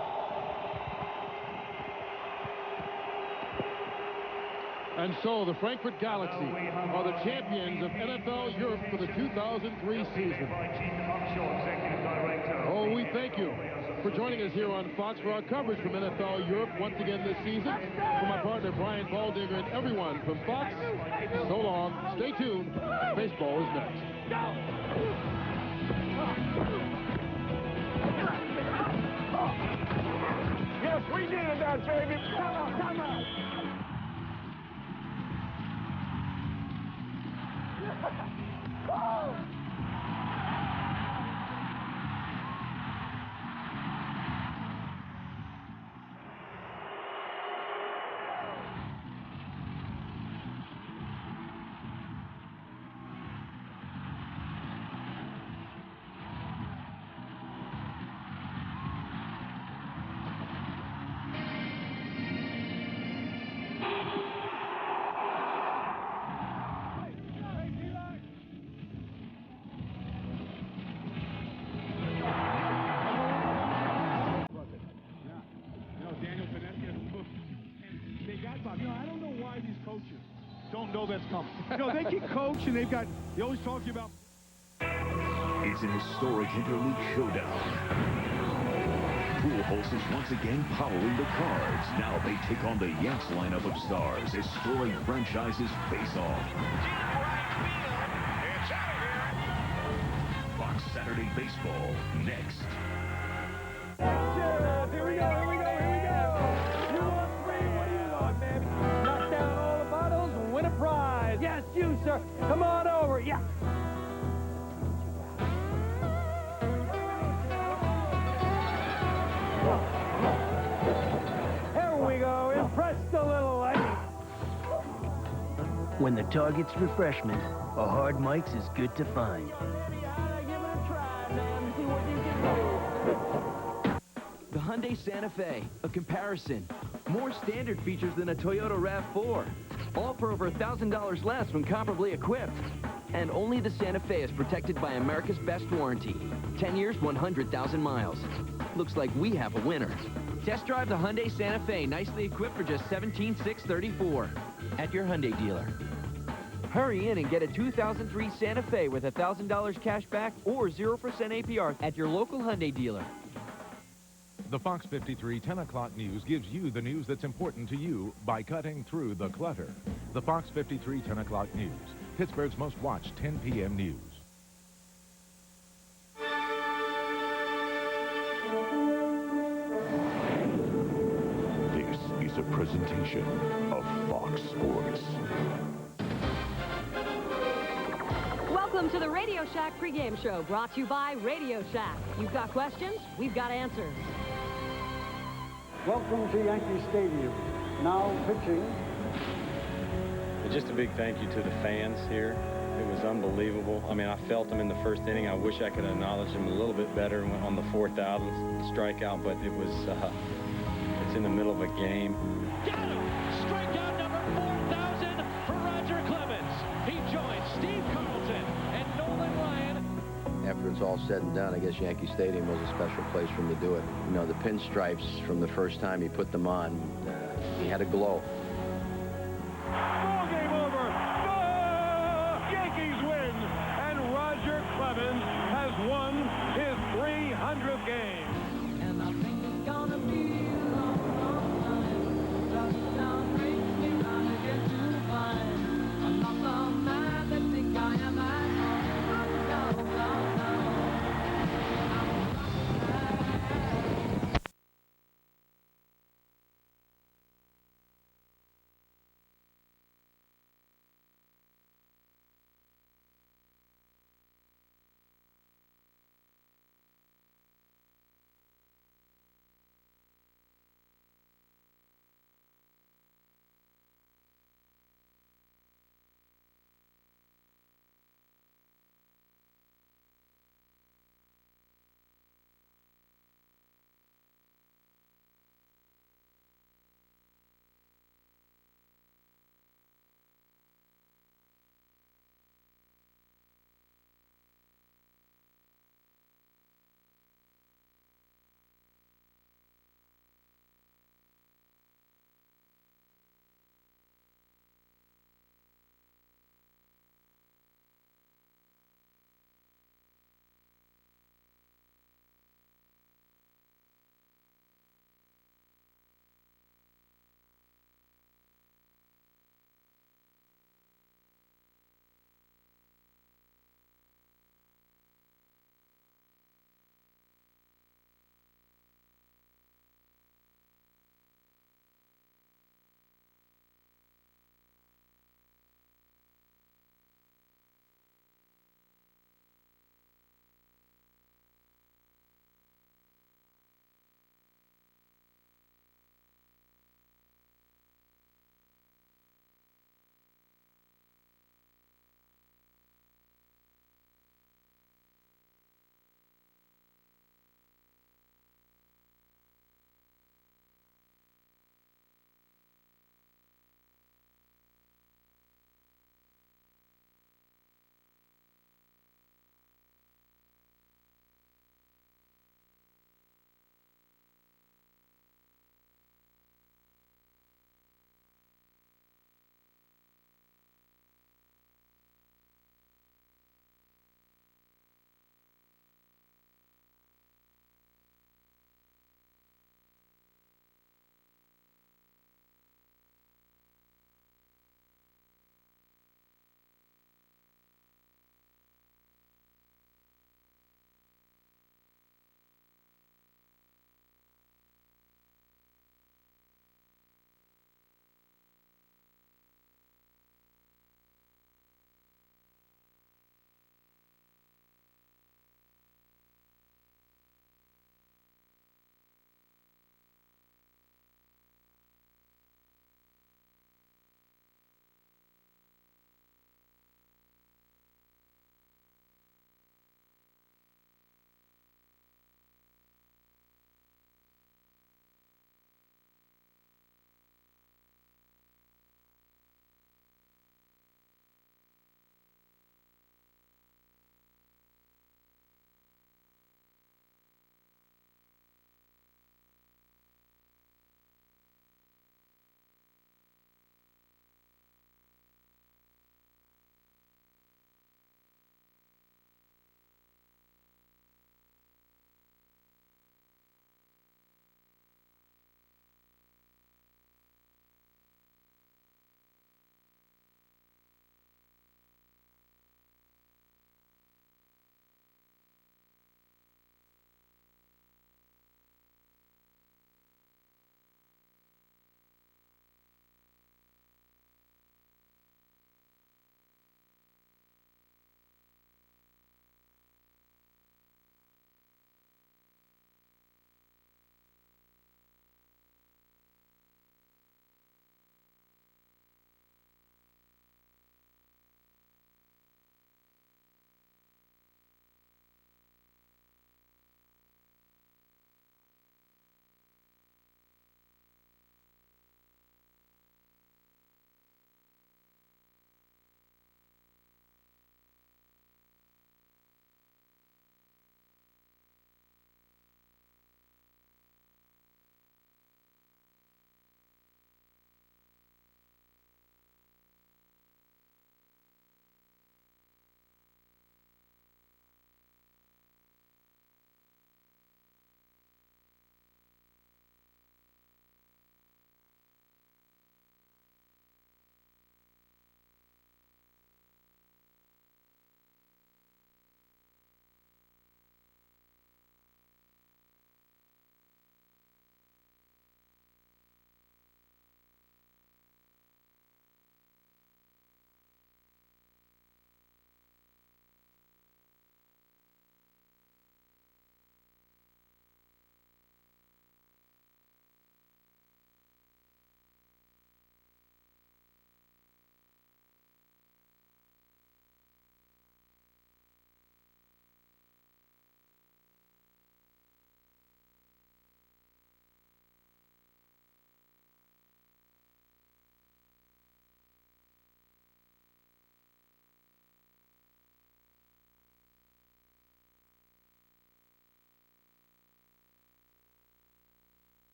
S11: And so the Frankfurt Galaxy are the champions of NFLEurope for the 2003 season. Oh, we thank you for joining us here on Fox for our coverage from NFLEurope once again this season. For my partner Brian Baldinger and everyone from Fox, so long. Stay tuned. Baseball is next.
S12: Yes, we did that, baby. Come on, come on.
S10: I don't know why these coaches don't know that's coming. They can coach, and they always talk to you about.
S9: It's an historic interleague showdown. Pujols is once again powering the Cards. Now they take on the Yanks lineup of stars as storied franchises face off.
S6: It's out of here.
S9: Fox Saturday Baseball next.
S24: Here we go, here we go, here we go. You want three, what do you want, baby? Knock down all the bottles and win a prize. Yes, you, sir. Come on over, yeah. Here we go, impress the little lady.
S14: When the target's refreshment, a hard Mike's is good to find.
S17: The Hyundai Santa Fe, a comparison. More standard features than a Toyota RAV4. All for over $1,000 less when comparably equipped. And only the Santa Fe is protected by America's best warranty. 10 years, 100,000 miles. Looks like we have a winner. Test drive the Hyundai Santa Fe, nicely equipped for just $17,634 at your Hyundai dealer. Hurry in and get a 2003 Santa Fe with $1,000 cash back or 0% APR at your local Hyundai dealer.
S6: The Fox 53 10 o'clock news gives you the news that's important to you by cutting through the clutter. The Fox 53 10 o'clock news, Pittsburgh's most watched 10 p.m. news.
S9: This is a presentation of Fox Sports.
S4: Welcome to the Radio Shack pregame show, brought to you by Radio Shack. You've got questions, we've got answers.
S20: Welcome to Yankee Stadium. Now pitching.
S18: Just a big thank you to the fans here. It was unbelievable. I mean, I felt them in the first inning. I wish I could acknowledge them a little bit better on the fourth out strikeout, but it was, it's in the middle of a game.
S19: Got him! Strikeout number 4,000 for Roger Clemens. He joins Steve Carlton and Nolan Ryan.
S18: After it's all said and done, I guess Yankee Stadium was a special place for him to do it. You know, the pinstripes from the first time he put them on, he had a glow.